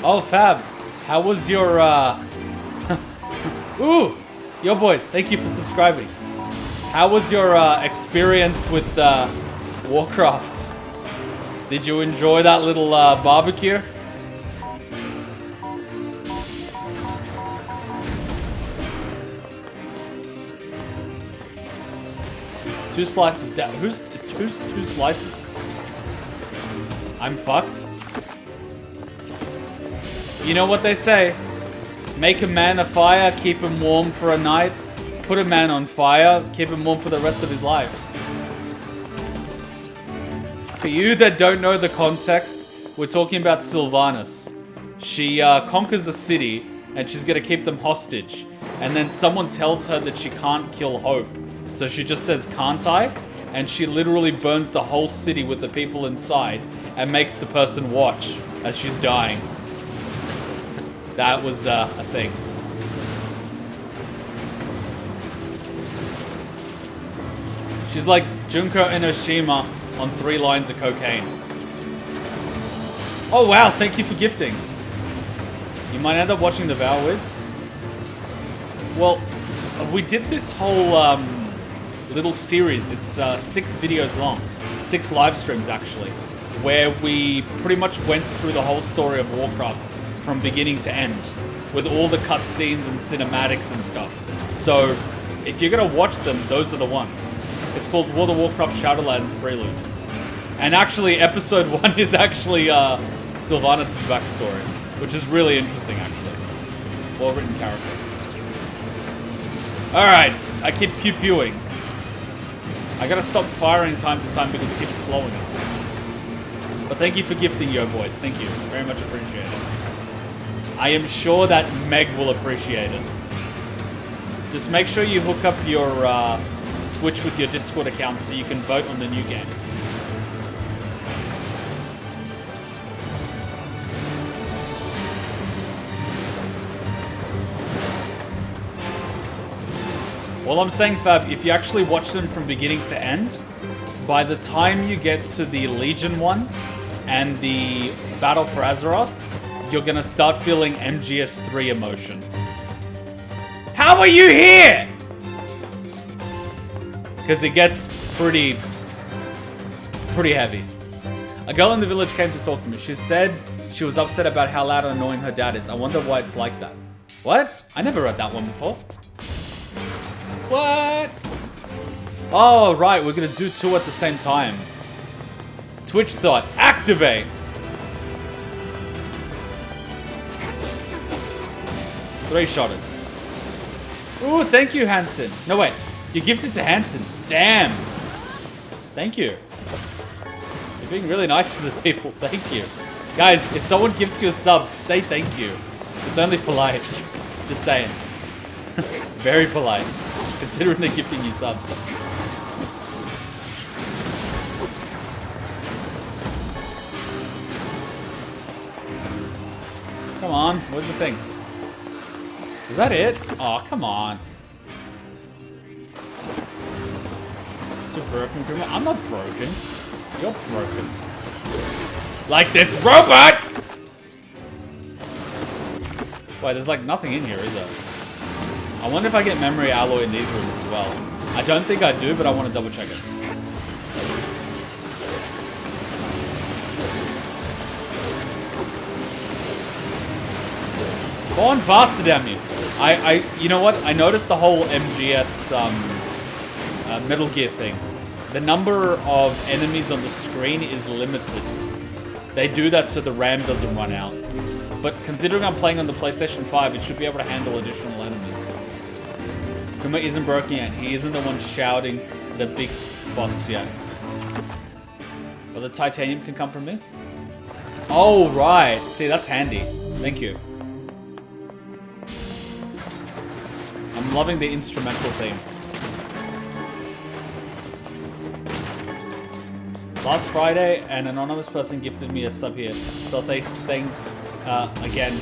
Oh, Fab, how was your, Ooh! Yo, boys, thank you for subscribing. How was your, experience with, Warcraft? Did you enjoy that little, barbecue? Two slices down. Who's two slices? I'm fucked. You know what they say? Make a man a fire, keep him warm for a night. Put a man on fire, keep him warm for the rest of his life. For you that don't know the context, we're talking about Sylvanas. She conquers a city and she's gonna keep them hostage. And then someone tells her that she can't kill Hope. So she just says, can't I? And she literally burns the whole city with the people inside and makes the person watch as she's dying. That was a thing. She's like Junko Enoshima on 3 lines of cocaine. Oh wow, thank you for gifting. You might end up watching the Valwids. Well, we did this whole little series. It's 6 videos long. 6 live streams actually. Where we pretty much went through the whole story of Warcraft from beginning to end, with all the cutscenes and cinematics and stuff. So, if you're gonna watch them, those are the ones. It's called World of Warcraft Shadowlands Prelude. And actually, episode 1 is actually Sylvanas' backstory, which is really interesting, actually. Well-written character. Alright, I keep pew-pewing. I gotta stop firing time to time because it keeps slowing it. But thank you for gifting, yo boys. Thank you. Very much appreciated. I am sure that Meg will appreciate it. Just make sure you hook up your Twitch with your Discord account so you can vote on the new games. Well, I'm saying, Fab, if you actually watch them from beginning to end, by the time you get to the Legion one and the Battle for Azeroth, you're gonna start feeling MGS3 emotion. How are you here? Because it gets pretty heavy. A girl in the village came to talk to me. She said she was upset about how loud and annoying her dad is. I wonder why it's like that. What? I never read that one before. What? Oh, right. We're gonna do 2 at the same time. Twitch thought. Activate! 3-shotted. Ooh, thank you, Hanson. No, wait. You gifted to Hanson. Damn. Thank you. You're being really nice to the people. Thank you. Guys, if someone gives you a sub, say thank you. It's only polite. Just saying. Very polite. Considering they're gifting you subs. Come on. Where's the thing? Is that it? Oh, come on. Is it broken, Kuma? I'm not broken. You're broken. Like this robot! Wait, there's like nothing in here, is there? I wonder if I get memory alloy in these rooms as well. I don't think I do, but I want to double check it. Go on faster, damn you. You know what? I noticed the whole MGS Metal Gear thing. The number of enemies on the screen is limited. They do that so the RAM doesn't run out. But considering I'm playing on the PlayStation 5, it should be able to handle additional enemies. Kuma isn't broken yet. He isn't the one shouting the big bots yet. But the titanium can come from this? Oh, right. See, that's handy. Thank you. I'm loving the instrumental theme. Last Friday, an anonymous person gifted me a sub here. So thanks again.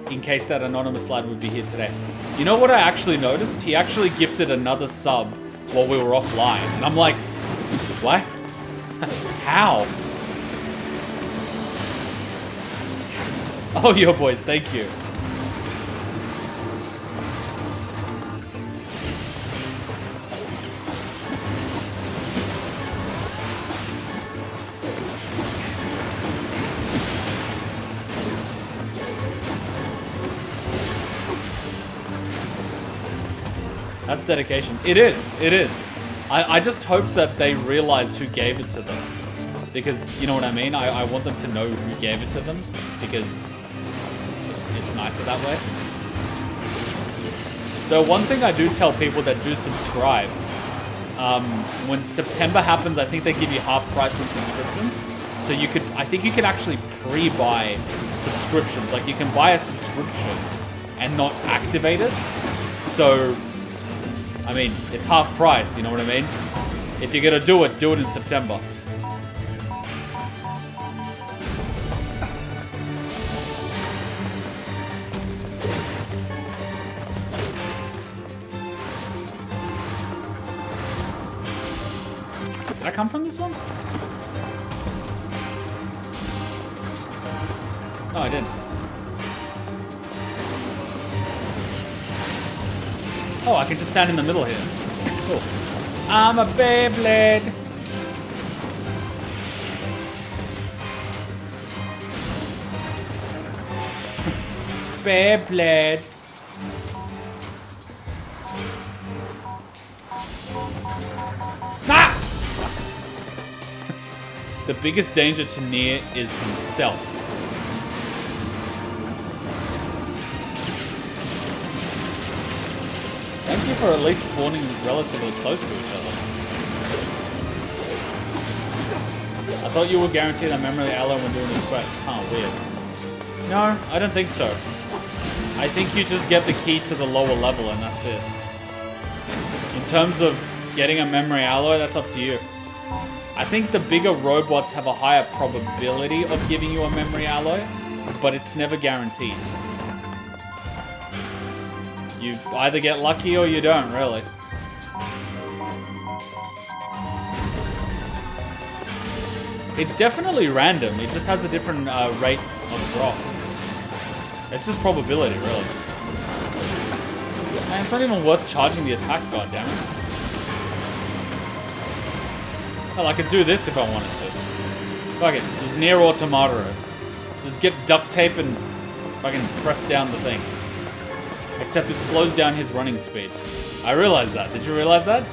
In case that anonymous lad would be here today. You know what I actually noticed? He actually gifted another sub while we were offline. And I'm like, what? How? Oh, yo boys, thank you. That's dedication. It is. It is. I just hope that they realize who gave it to them. Because, you know what I mean? I want them to know who gave it to them. Because it's nicer that way. The one thing I do tell people that do subscribe, when September happens, I think they give you half price on subscriptions. So you could, I think you can actually pre-buy subscriptions. Like you can buy a subscription and not activate it. So, I mean, it's half price, you know what I mean? If you're gonna do it in September. Did I come from this one? No, I didn't. Oh, I can just stand in the middle here. Cool. I'm a Beyblade. Beyblade. Ah! The biggest danger to NieR is himself. Thank you for at least spawning relatively close to each other. I thought you were guaranteed a memory alloy when doing this quest. Huh, weird. No, I don't think so. I think you just get the key to the lower level and that's it. In terms of getting a memory alloy, that's up to you. I think the bigger robots have a higher probability of giving you a memory alloy, but it's never guaranteed. You either get lucky or you don't, really. It's definitely random. It just has a different rate of drop. It's just probability, really. Man, it's not even worth charging the attack, goddammit. Well, I could do this if I wanted to. Fuck it. Just NieR Automata. Just get duct tape and fucking press down the thing. Except it slows down his running speed. I realized that. Did you realize that?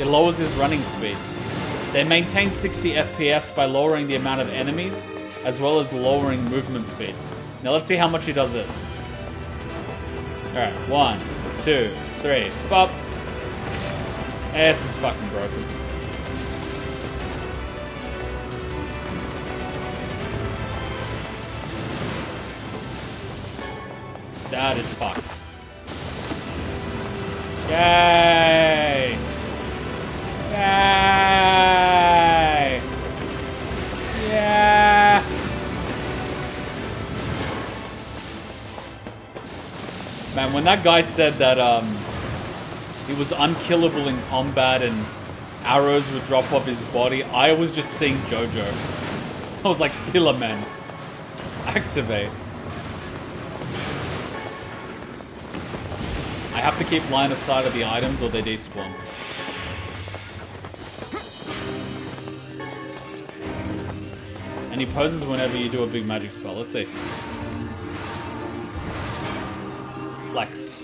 It lowers his running speed. They maintain 60 FPS by lowering the amount of enemies, as well as lowering movement speed. Now let's see how much he does this. Alright, 1, 2, 3, pop. This is fucking broken. That is fucked. Yay! Yay! Yeah! Man, when that guy said that he was unkillable in combat and arrows would drop off his body, I was just seeing JoJo. I was like, Pillar Man, activate. I have to keep line of sight of the items or they despawn. And he poses whenever you do a big magic spell. Let's see. Flex.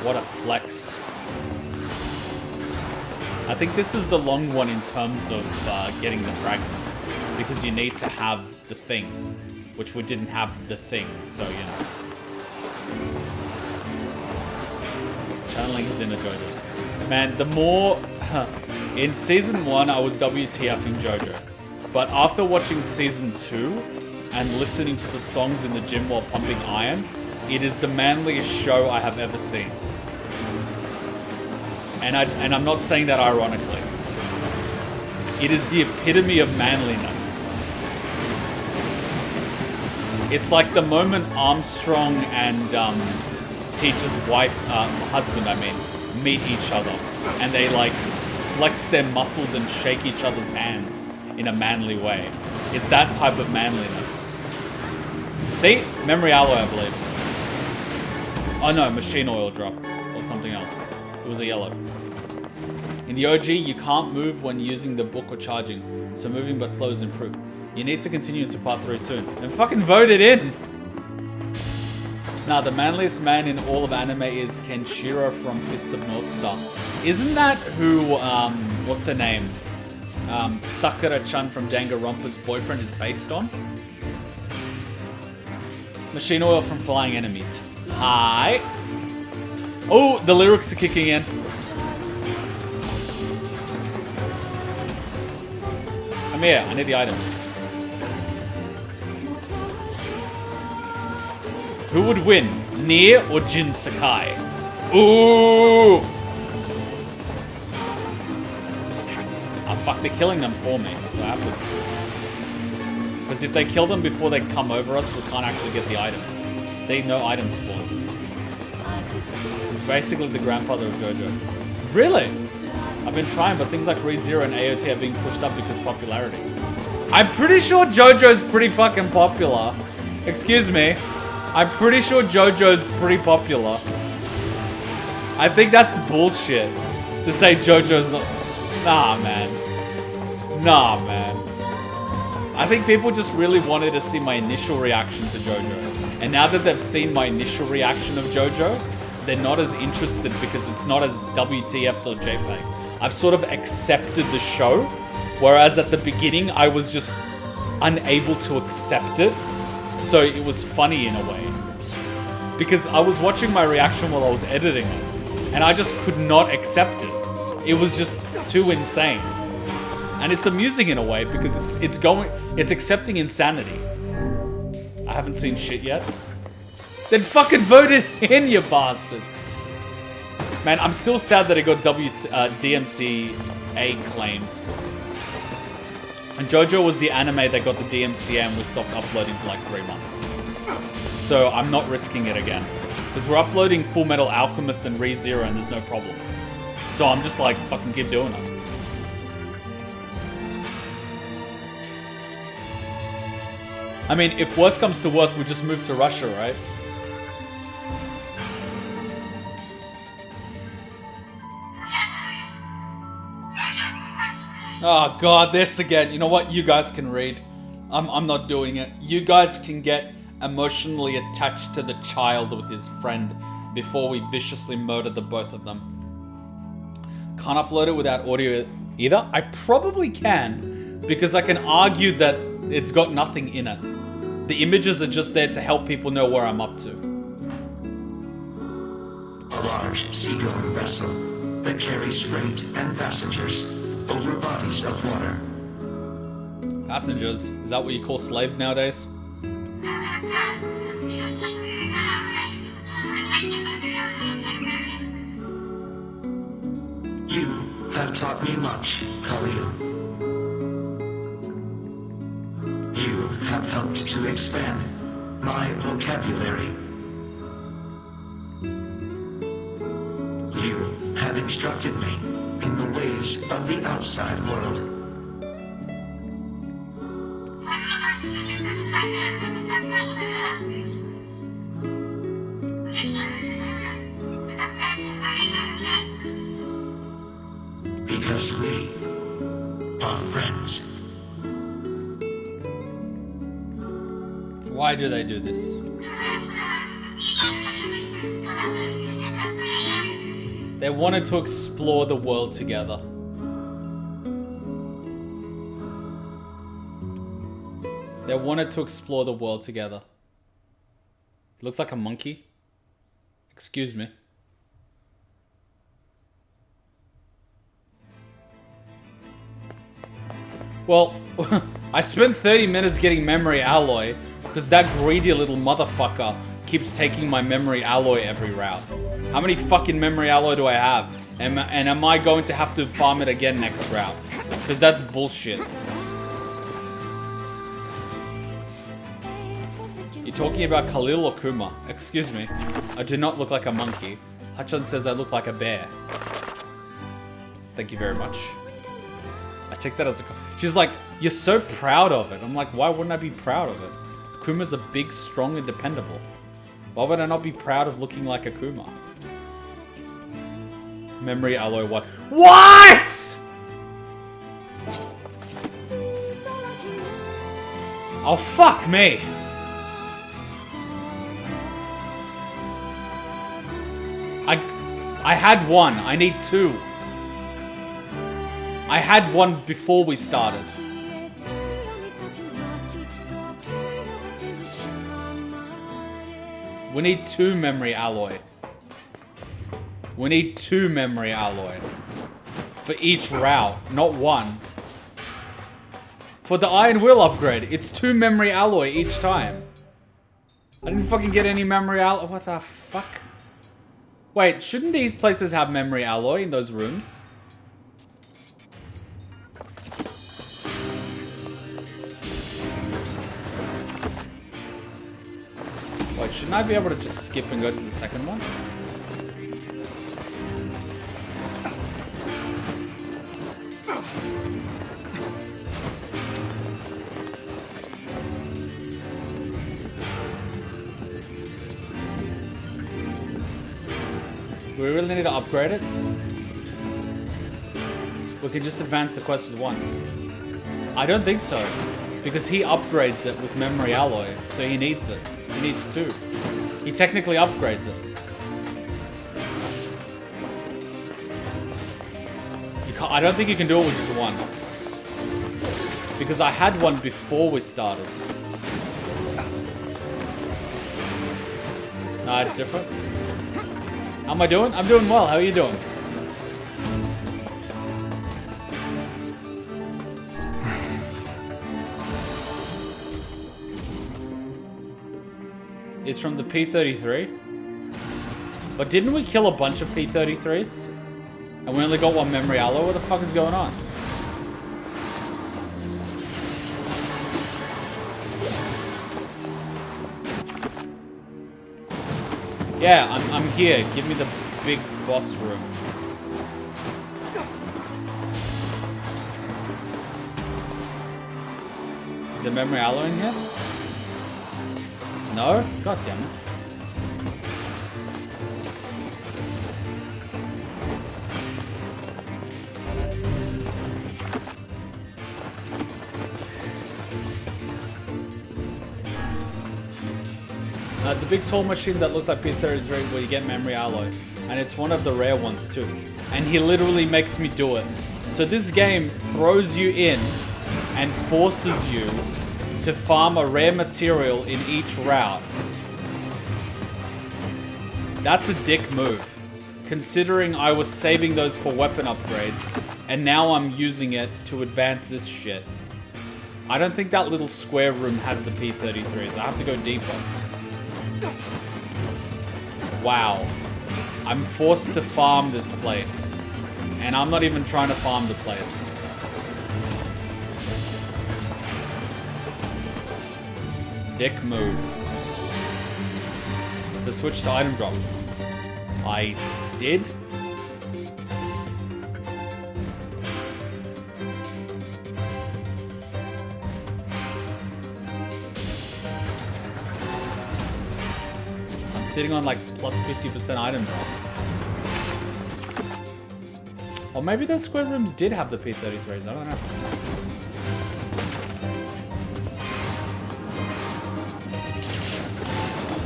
What a flex. I think this is the long one in terms of getting the fragment. Because you need to have the thing. Which we didn't have the thing, so you know. Channeling his inner JoJo. Man, the more... in Season 1, I was WTFing JoJo. But after watching Season 2, and listening to the songs in the gym while pumping iron, it is the manliest show I have ever seen. And I'm not saying that ironically. It is the epitome of manliness. It's like the moment Armstrong and Teacher's husband, meet each other. And they like flex their muscles and shake each other's hands in a manly way. It's that type of manliness. See? Memory alloy, I believe. Oh no, machine oil dropped. Or something else. It was a yellow. In the OG, you can't move when using the book or charging. So moving but slow is improved. You need to continue to part 3 soon. And fucking vote it in! Nah, the manliest man in all of anime is Kenshiro from Fist of North Star. Isn't that who, what's her name? Sakura-chan from Danganronpa's boyfriend is based on? Machine oil from flying enemies. Hi! Oh, the lyrics are kicking in. Come here, I need the item. Who would win, NieR or Jin Sakai? Ooh! Oh fuck, they're killing them for me, so I have to... Because if they kill them before they come over us, we can't actually get the item. See, no item spawns. It's basically the grandfather of JoJo. Really? I've been trying, but things like ReZero and AOT are being pushed up because popularity. I'm pretty sure JoJo's pretty fucking popular. Excuse me. I'm pretty sure JoJo's pretty popular. I think that's bullshit to say JoJo's not... Nah, man. Nah, man. I think people just really wanted to see my initial reaction to JoJo. And now that they've seen my initial reaction of JoJo, they're not as interested because it's not as WTF.jpg. I've sort of accepted the show, whereas at the beginning I was just unable to accept it. So it was funny in a way. Because I was watching my reaction while I was editing it, and I just could not accept it. It was just too insane. And it's amusing in a way because it's accepting insanity. I haven't seen shit yet. Then fucking vote it in, you bastards. Man, I'm still sad that it got DMCA claimed. And JoJo was the anime that got the DMCA and we stopped uploading for like 3 months. So I'm not risking it again. Because we're uploading Full Metal Alchemist and ReZero and there's no problems. So I'm just like, fucking keep doing it. I mean, if worse comes to worse, we just move to Russia, right? Oh god, this again. You know what? You guys can read. I'm not doing it. You guys can get emotionally attached to the child with his friend before we viciously murder the both of them. Can't upload it without audio either? I probably can, because I can argue that it's got nothing in it. The images are just there to help people know where I'm up to. A large seagoing vessel that carries freight and passengers over bodies of water. Passengers? Is that what you call slaves nowadays? You have taught me much, Khalil. You have helped to expand my vocabulary. instructed me in the ways of the outside world. Because we are friends. Why do they do this? They wanted to explore the world together. They wanted to explore the world together. Looks like a monkey. Excuse me. Well, I spent 30 minutes getting memory alloy because that greedy little motherfucker keeps taking my memory alloy every route. How many fucking memory alloy do I have? And am I going to have to farm it again next route? Because that's bullshit. You're talking about Khalil or Kuma? Excuse me. I do not look like a monkey. Hachan says I look like a bear. Thank you very much. I take that as a... She's like, you're so proud of it. I'm like, why wouldn't I be proud of it? Kuma's a big, strong, and dependable. Why would I not be proud of looking like a Kuma? Memory alloy 1. What?! Oh, fuck me! I had 1. I need 2. I had 1 before we started. We need 2 memory alloy. We need 2 memory alloy. For each route, not 1. For the Iron Will upgrade, it's 2 memory alloy each time. I didn't fucking get any memory alloy. What the fuck? Wait, shouldn't these places have memory alloy in those rooms? Wait, shouldn't I be able to just skip and go to the second one? Do we really need to upgrade it? We can just advance the quest with 1. I don't think so. Because he upgrades it with memory alloy, so he needs it. He needs 2. He technically upgrades it. You can't, I don't think you can do it with just 1. Because I had 1 before we started. Nah, it's different. How am I doing? I'm doing well. How are you doing? It's from the P-33. But didn't we kill a bunch of P-33s? And we only got 1 memory alloy? What the fuck is going on? Yeah, I'm here. Give me the big boss room. Is there memory alloy in here? No? God damn it. The big tall machine that looks like P-33 where you get memory alloy. And it's one of the rare ones too. And he literally makes me do it. So this game throws you in and forces you to farm a rare material in each route. That's a dick move. Considering I was saving those for weapon upgrades, and now I'm using it to advance this shit. I don't think that little square room has the P-33s. I have to go deeper. Wow. I'm forced to farm this place. And I'm not even trying to farm the place. Dick move. So switch to item drop. I did? sitting on like plus 50% item drop. Or maybe those square rooms did have the P33s, I don't know.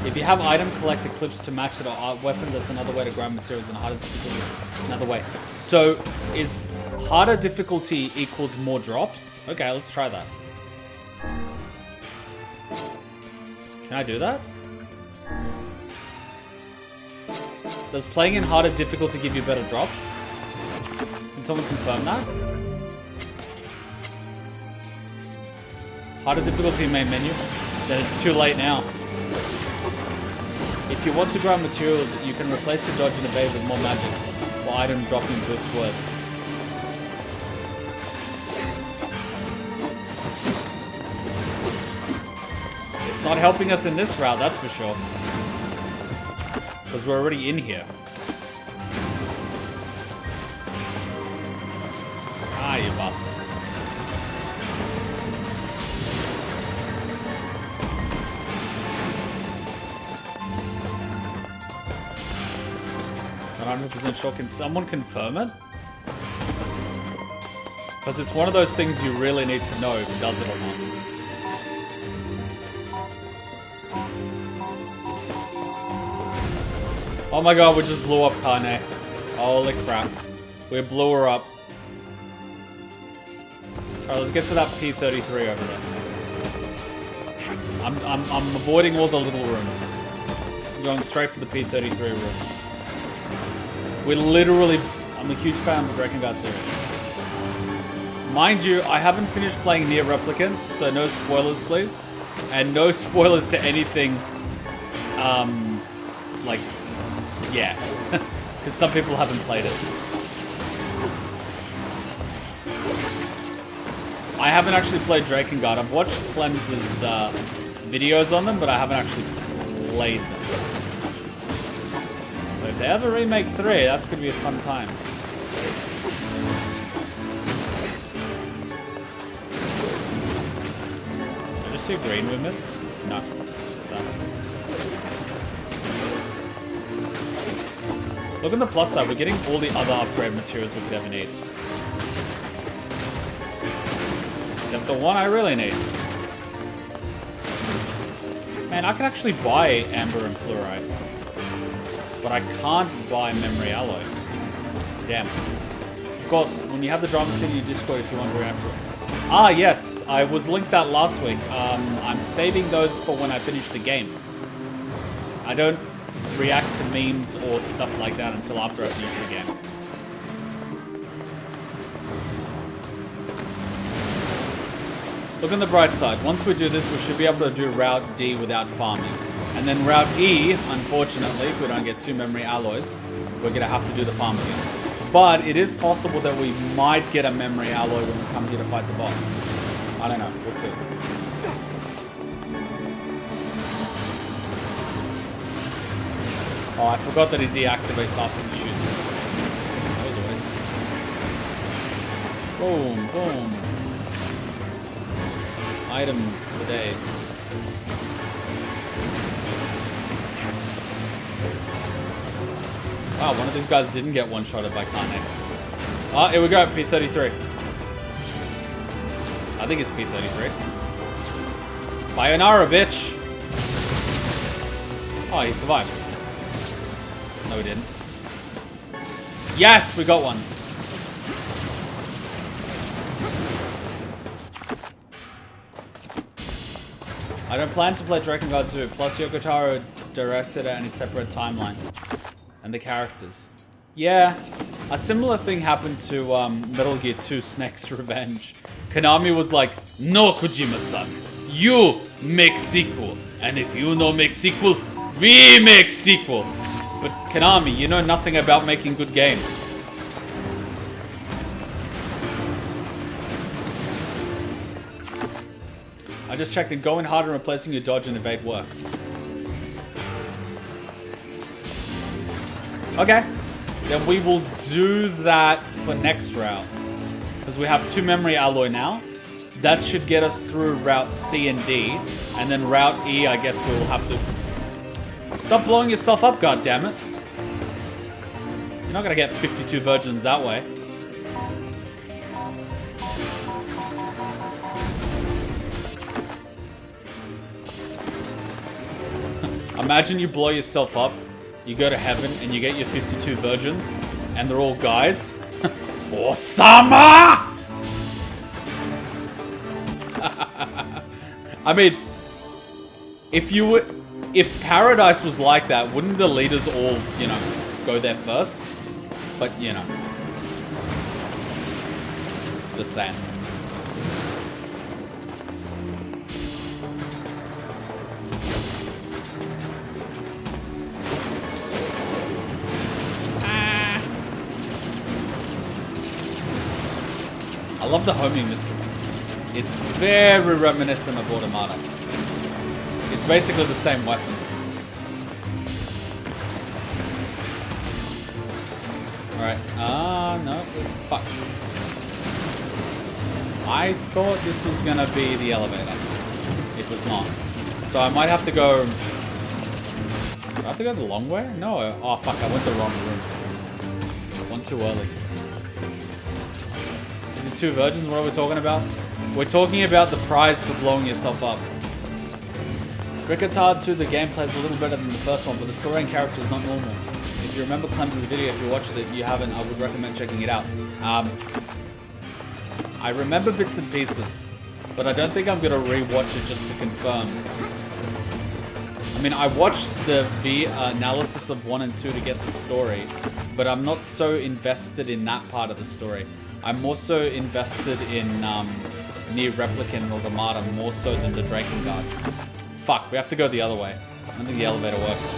If you have item collector clips to match it or weapon, that's another way to grab materials in harder difficulty. Another way. So, is harder difficulty equals more drops? Okay, let's try that. Can I do that? Does playing in harder difficulty give you better drops? Can someone confirm that? Harder difficulty main menu? Then it's too late now. If you want to grab materials, you can replace your dodge and evade with more magic, or item dropping boost words. It's not helping us in this route, that's for sure. Because we're already in here. Ah, you bastard. I'm 100% sure. Can someone confirm it? Because it's one of those things you really need to know if it does it or not. Oh my god, we just blew up Kane. Holy crap. We blew her up. Alright, let's get to that P33 over there. I'm avoiding all the little rooms. I'm going straight for the P33 room. We literally... I'm a huge fan of the Breaking Bad series. Mind you, I haven't finished playing NieR Replicant, so no spoilers, please. And no spoilers to anything... like... yeah. Because some people haven't played it. I haven't actually played Drakengard. I've watched Clem's videos on them, but I haven't actually played them. So if they ever remake 3, that's going to be a fun time. Did I just see a green we missed? No. It's just that. Look on the plus side, we're getting all the other upgrade materials we could ever need. Except the one I really need. Man, I could actually buy Amber and Fluorite. But I can't buy Memory Alloy. Damn. Of course, when you have the Drama City Discord if you want to react to it. Ah, yes. I was linked that last week. I'm saving those for when I finish the game. I don't react to memes or stuff like that until after I finish the game. Look on the bright side. Once we do this, we should be able to do Route D without farming. And then Route E, unfortunately, if we don't get 2 memory alloys, we're going to have to do the farm again. But it is possible that we might get a memory alloy when we come here to fight the boss. I don't know. We'll see. Oh, I forgot that it deactivates after he shoots. That was a waste. Boom, boom. Items for days. Wow, one of these guys didn't get one-shotted by Kane. Oh, here we go, P33. I think it's P33. Bayonara, bitch! Oh, he survived. No, he didn't. Yes, we got one. I don't plan to play Drakengard 2, plus Yoko Taro directed it and its separate timeline. And the characters. Yeah, a similar thing happened to Metal Gear 2 Snake's Revenge. Konami was like, no, Kojima-san, you make sequel. And if you don't make sequel, we make sequel. But Konami, you know nothing about making good games. I just checked that going hard and replacing your dodge and evade works. Okay, then we will do that for next route. Because we have 2 memory alloy now. That should get us through route C and D. And then route E, I guess we will have to Stop blowing yourself up, goddammit. You're not gonna get 52 virgins that way. Imagine you blow yourself up, you go to heaven, and you get your 52 virgins, and they're all guys. Osama! I mean, if paradise was like that, wouldn't the leaders all, you know, go there first? But, you know. Just saying. I love the homing missiles. It's very reminiscent of Automata. It's basically the same weapon. Alright. No. Fuck. I thought this was gonna be the elevator. It was not. So I might have to go... Do I have to go the long way? No. Oh, fuck. I went the wrong room. One too early. The two virgins, what are we talking about? We're talking about the prize for blowing yourself up. Replicant 2, the gameplay is a little better than the first one, but the story and character is not normal. If you remember Clem's video, if you watched it, you haven't, I would recommend checking it out. I remember bits and pieces, but I don't think I'm going to re-watch it just to confirm. I mean, I watched the analysis of 1 and 2 to get the story, but I'm not so invested in that part of the story. I'm more so invested in NieR Replicant and Automata more so than the Drakengard. Fuck, we have to go the other way. I don't think the elevator works.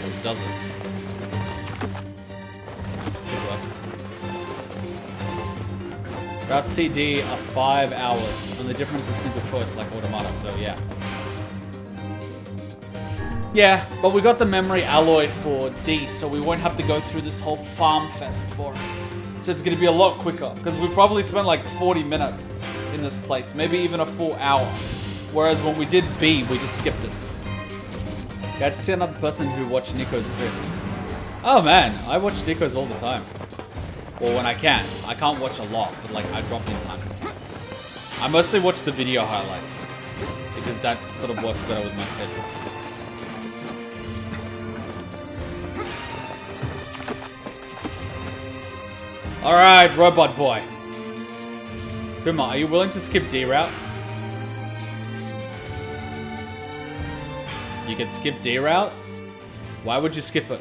Or it doesn't. Should work. Route CD are 5 hours, and the difference is single choice like Automata, so yeah. Yeah, but we got the memory alloy for D, so we won't have to go through this whole farm fest for it. So it's going to be a lot quicker, because we probably spent like 40 minutes in this place, maybe even a full hour. Whereas when we did B, we just skipped it. Got to see another person who watched Nico's streams. Oh man, I watch Nico's all the time. Well, when I can. I can't watch a lot, but like I drop in time to time. I mostly watch the video highlights, because that sort of works better with my schedule. Alright, robot boy. Kuma, are you willing to skip D route? You can skip D route? Why would you skip it?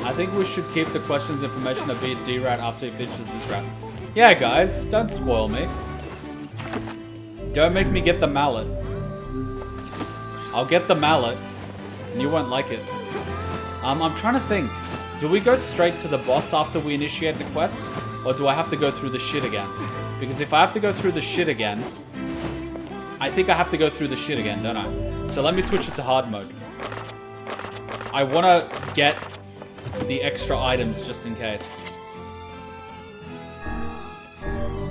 I think we should keep the questions information of B D route after he finishes this route. Yeah, guys, don't spoil me. Don't make me get the mallet. I'll get the mallet, and you won't like it. I'm trying to think. Do we go straight to the boss after we initiate the quest? Or do I have to go through the shit again? Because if I have to go through the shit again, I think I have to go through the shit again, don't I? So let me switch it to hard mode. I want to get the extra items just in case.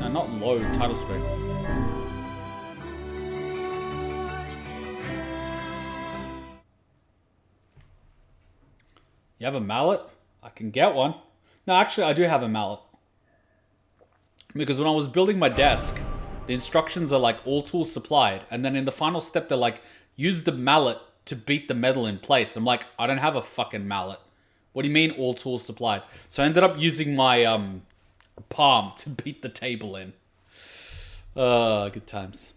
No, not load, title screen. You have a mallet? I can get one. No, actually, I do have a mallet. Because when I was building my desk, the instructions are like all tools supplied. And then in the final step, they're like, use the mallet to beat the metal in place. I'm like, I don't have a fucking mallet. What do you mean all tools supplied? So I ended up using my palm to beat the table in. Good times.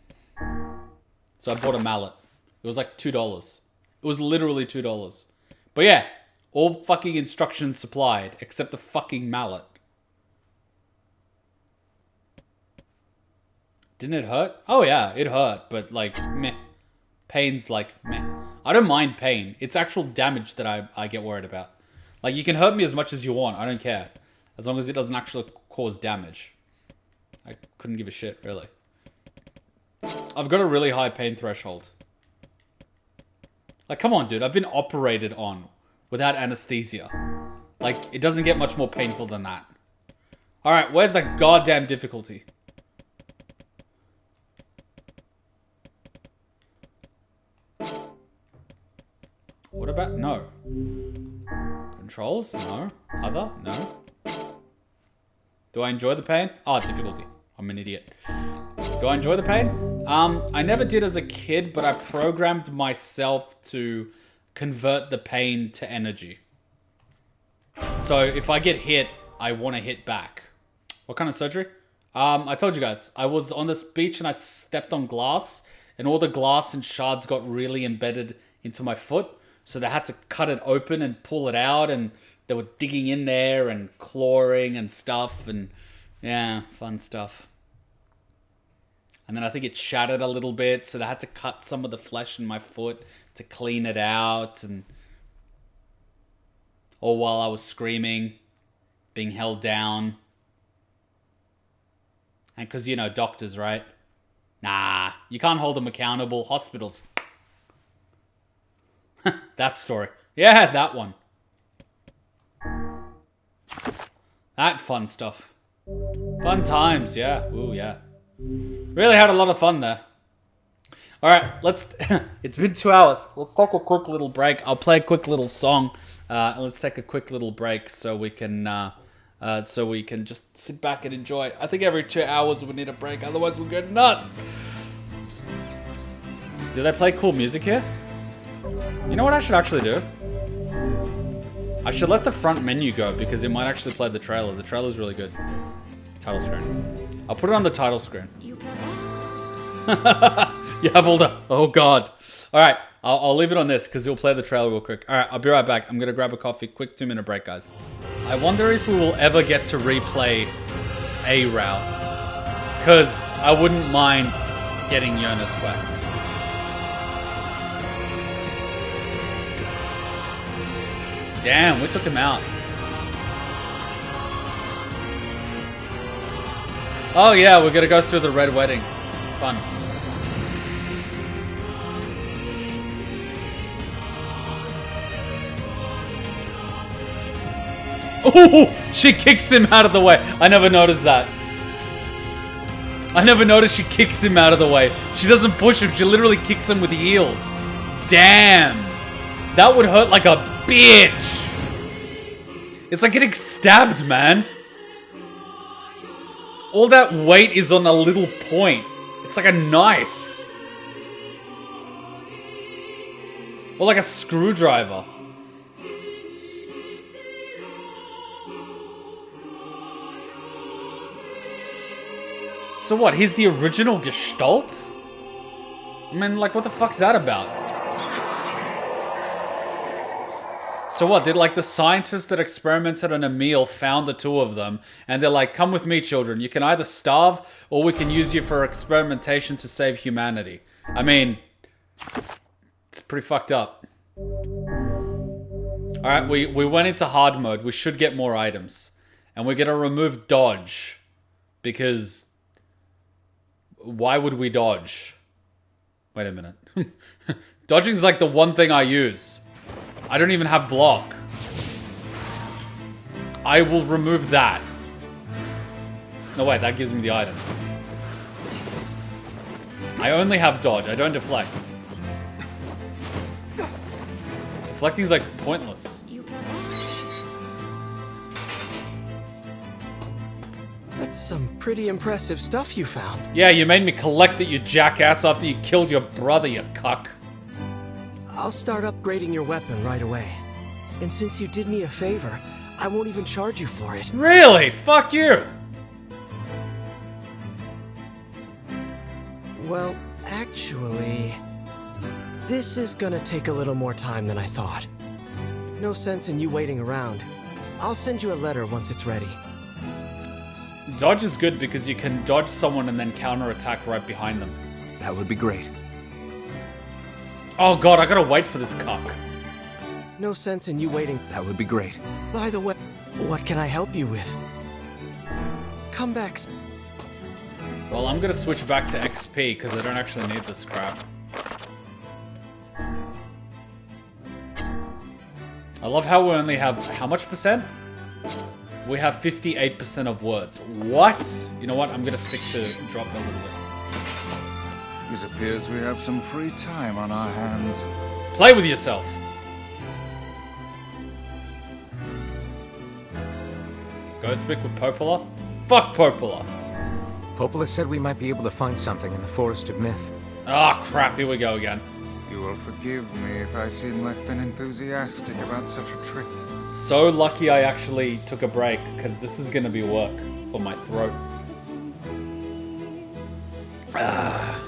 So I bought a mallet. It was like $2. It was literally $2. But yeah. All fucking instructions supplied, except the fucking mallet. Didn't it hurt? Oh yeah, it hurt, but like, meh. Pain's like, meh. I don't mind pain. It's actual damage that I get worried about. Like, you can hurt me as much as you want, I don't care. As long as it doesn't actually cause damage. I couldn't give a shit, really. I've got a really high pain threshold. Like, come on, dude. I've been operated on without anesthesia. Like, it doesn't get much more painful than that. Alright, where's the goddamn difficulty? What about... No. Controls? No. Other? No. Do I enjoy the pain? Oh, difficulty. I'm an idiot. Do I enjoy the pain? I never did as a kid, but I programmed myself to convert the pain to energy. So if I get hit, I want to hit back. What kind of surgery? I told you guys, I was on this beach and I stepped on glass, and all the glass and shards got really embedded into my foot. So they had to cut it open and pull it out, and they were digging in there and clawing and stuff, and yeah, fun stuff. And then I think it shattered a little bit, so they had to cut some of the flesh in my foot to clean it out, and all while I was screaming, being held down. And because, you know, doctors, right? Nah, you can't hold them accountable. Hospitals. That story. Yeah, that one. That fun stuff. Fun times, yeah. Ooh, yeah. Really had a lot of fun there. Alright, let's... It's been 2 hours. Let's take a quick little break. I'll play a quick little song. And let's take a quick little break so we can just sit back and enjoy. I think every 2 hours we need a break, otherwise we'll go nuts. Do they play cool music here? You know what I should actually do? I should let the front menu go because it might actually play the trailer. The trailer's really good. Title screen. I'll put it on the title screen. You have all the... Oh, God. All right. I'll leave it on this because it'll play the trailer real quick. All right. I'll be right back. I'm going to grab a coffee. Quick 2-minute break, guys. I wonder if we will ever get to replay a route. Because I wouldn't mind getting Yona's quest. Damn, we took him out. Oh yeah, we're gonna go through the Red Wedding. Fun. Oh, she kicks him out of the way. I never noticed that. I never noticed she kicks him out of the way. She doesn't push him, she literally kicks him with the heels. Damn. That would hurt like a bitch. It's like getting stabbed, man. All that weight is on a little point. It's like a knife. Or like a screwdriver. So what, he's the original Gestalt? I mean, like, what the fuck's that about? So what, did like the scientists that experimented on a meal found the two of them, and they're like, come with me, children. You can either starve, or we can use you for experimentation to save humanity. I mean, it's pretty fucked up. Alright, we went into hard mode. We should get more items. And we're gonna remove dodge. Because... why would we dodge? Wait a minute. Dodging's like the one thing I use. I don't even have block. I will remove that. No, wait, that gives me the item. I only have dodge. I don't deflect. Deflecting's like pointless. That's some pretty impressive stuff you found. Yeah, you made me collect it, you jackass, after you killed your brother, you cuck. I'll start upgrading your weapon right away. And since you did me a favor, I won't even charge you for it. Really? Fuck you! Well, actually... this is gonna take a little more time than I thought. No sense in you waiting around. I'll send you a letter once it's ready. Dodge is good because you can dodge someone and then counterattack right behind them. That would be great. Oh god, I gotta wait for this cuck. No sense in you waiting. That would be great. By the way, what can I help you with? Come back. Well, I'm gonna switch back to XP because I don't actually need this crap. I love how we only have, how much percent? We have 58% of words. What? You know what? I'm gonna stick to drop a little bit. It appears we have some free time on our hands. Play with yourself. Go speak with Popola? Fuck Popola. Popola said we might be able to find something in the Forest of Myth. Ah, crap. Here we go again. You will forgive me if I seem less than enthusiastic about such a trip. So lucky I actually took a break, because this is gonna be work for my throat. Ah.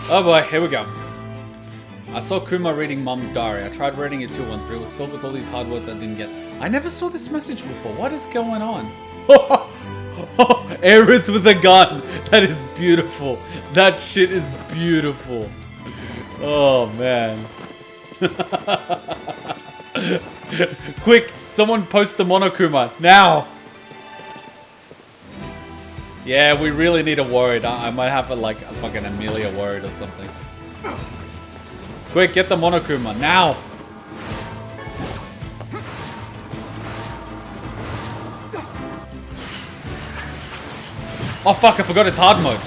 Oh boy, here we go. I saw Kuma reading Mum's diary. I tried reading it too once, but it was filled with all these hard words I didn't get. I never saw this message before. What is going on? Aerith with a gun. That is beautiful. That shit is beautiful. Oh, man. Quick, someone post the Monokuma. Now. Yeah, we really need a word. I might have like a fucking Amelia word or something. Quick, get the Monokuma now. Oh fuck, I forgot it's hard mode.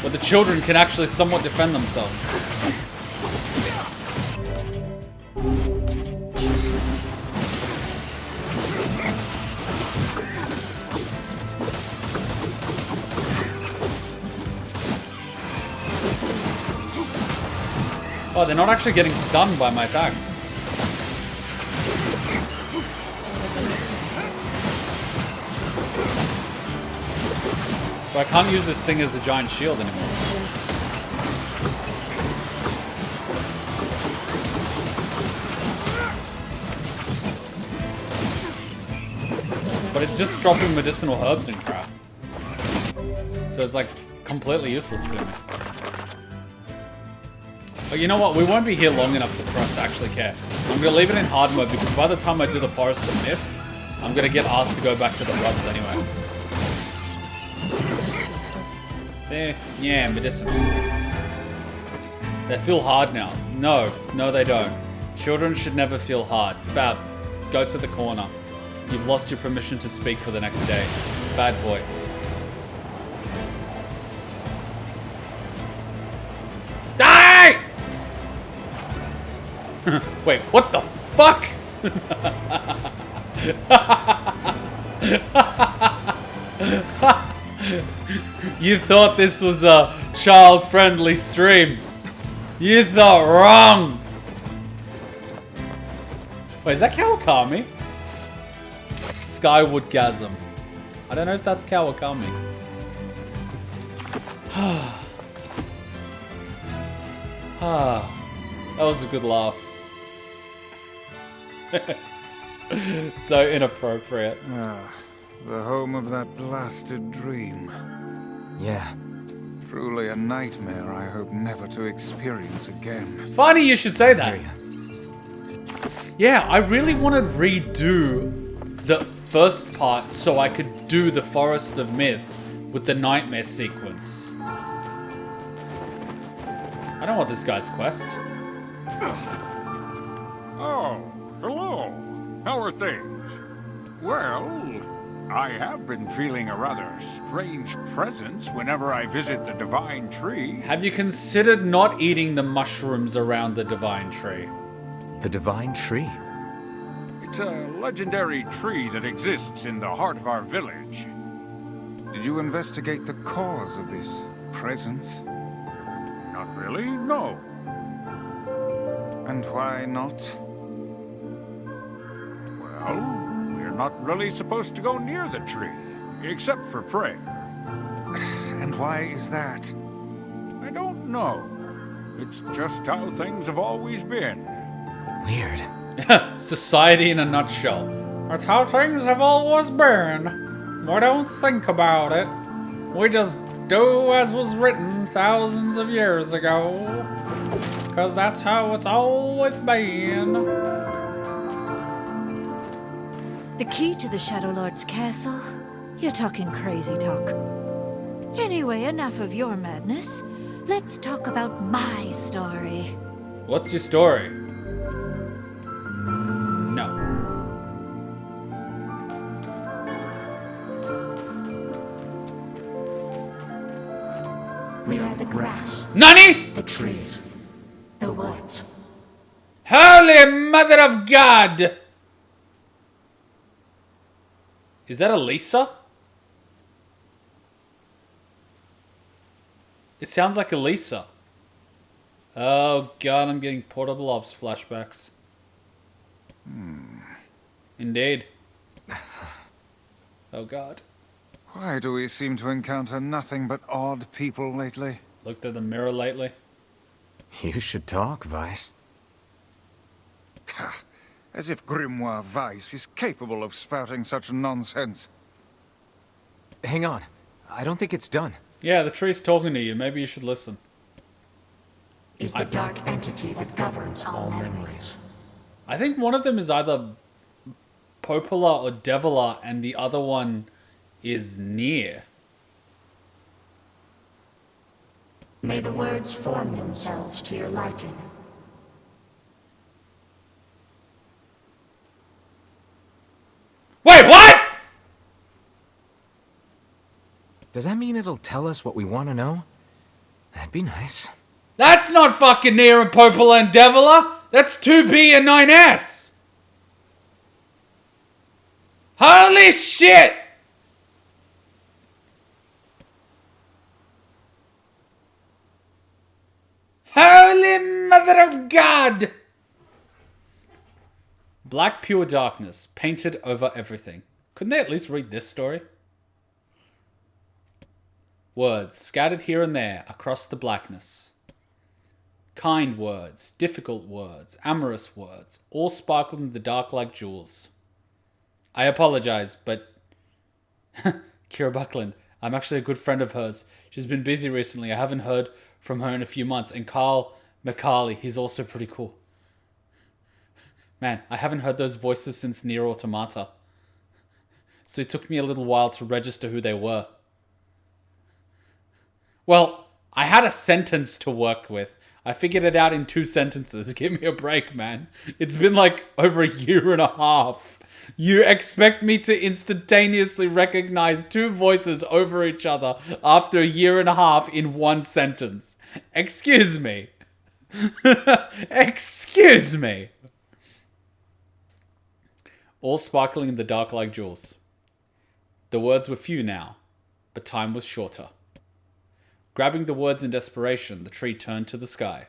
But the children can actually somewhat defend themselves. Oh, they're not actually getting stunned by my attacks. So I can't use this thing as a giant shield anymore. But it's just dropping medicinal herbs and crap. So it's like completely useless to me. But you know what? We won't be here long enough for us to actually care. I'm going to leave it in hard mode because by the time I do the Forest of Myth, I'm going to get asked to go back to the rubs anyway. There. Yeah, medicinal. They feel hard now. No, they don't. Children should never feel hard. Fab, go to the corner. You've lost your permission to speak for the next day. Bad boy. Die! Wait, what the fuck? You thought this was a child-friendly stream. You thought wrong. Wait, is that Kawakami? Skywoodgasm. I don't know if that's Kawakami. That was a good laugh. So inappropriate. The home of that blasted dream. Yeah. Truly a nightmare I hope never to experience again. Funny you should say that. Yeah, I really want to redo the first part so I could do the Forest of Myth with the nightmare sequence. I don't want this guy's quest. Oh, hello. How are things? Well, I have been feeling a rather strange presence whenever I visit the Divine Tree. Have you considered not eating the mushrooms around the Divine Tree? The Divine Tree? It's a legendary tree that exists in the heart of our village. Did you investigate the cause of this presence? Not really, no. And why not? Well, we're not really supposed to go near the tree, except for prayer. And why is that? I don't know. It's just how things have always been. Weird. Society in a nutshell. That's how things have always been. We don't think about it. We just do as was written thousands of years ago. Because that's how it's always been. The key to the Shadow Lord's castle? You're talking crazy talk. Anyway, enough of your madness. Let's talk about my story. What's your story? No. We are the grass, NANI?! the trees, the woods. Holy Mother of God! Is that Elisa? It sounds like Elisa. Oh God, I'm getting Portable Ops flashbacks. Indeed. Oh God. Why do we seem to encounter nothing but odd people lately? Looked at the mirror lately. You should talk, Vice. As if Grimoire Weiss is capable of spouting such nonsense. Hang on. I don't think it's done. Yeah, the tree's talking to you. Maybe you should listen. Is the dark entity that governs all memories. I think one of them is either Popola or Devila, and the other one is NieR. May the words form themselves to your liking. Wait, what?! Does that mean it'll tell us what we want to know? That'd be nice. That's not fucking NieR and Popola and Devila! That's 2B and 9S! Holy shit! Holy Mother of God! Black pure darkness, painted over everything. Couldn't they at least read this story? Words, scattered here and there, across the blackness. Kind words, difficult words, amorous words, all sparkled in the dark like jewels. I apologize, but... Kira Buckland, I'm actually a good friend of hers. She's been busy recently. I haven't heard from her in a few months. And Carl McCarley, he's also pretty cool. Man, I haven't heard those voices since NieR Automata. So it took me a little while to register who they were. Well, I had a sentence to work with. I figured it out in 2 sentences. Give me a break, man. It's been like over a year and a half. You expect me to instantaneously recognize 2 voices over each other after a year and a half in 1 sentence. Excuse me. Excuse me. All sparkling in the dark like jewels. The words were few now, but time was shorter. Grabbing the words in desperation, the tree turned to the sky.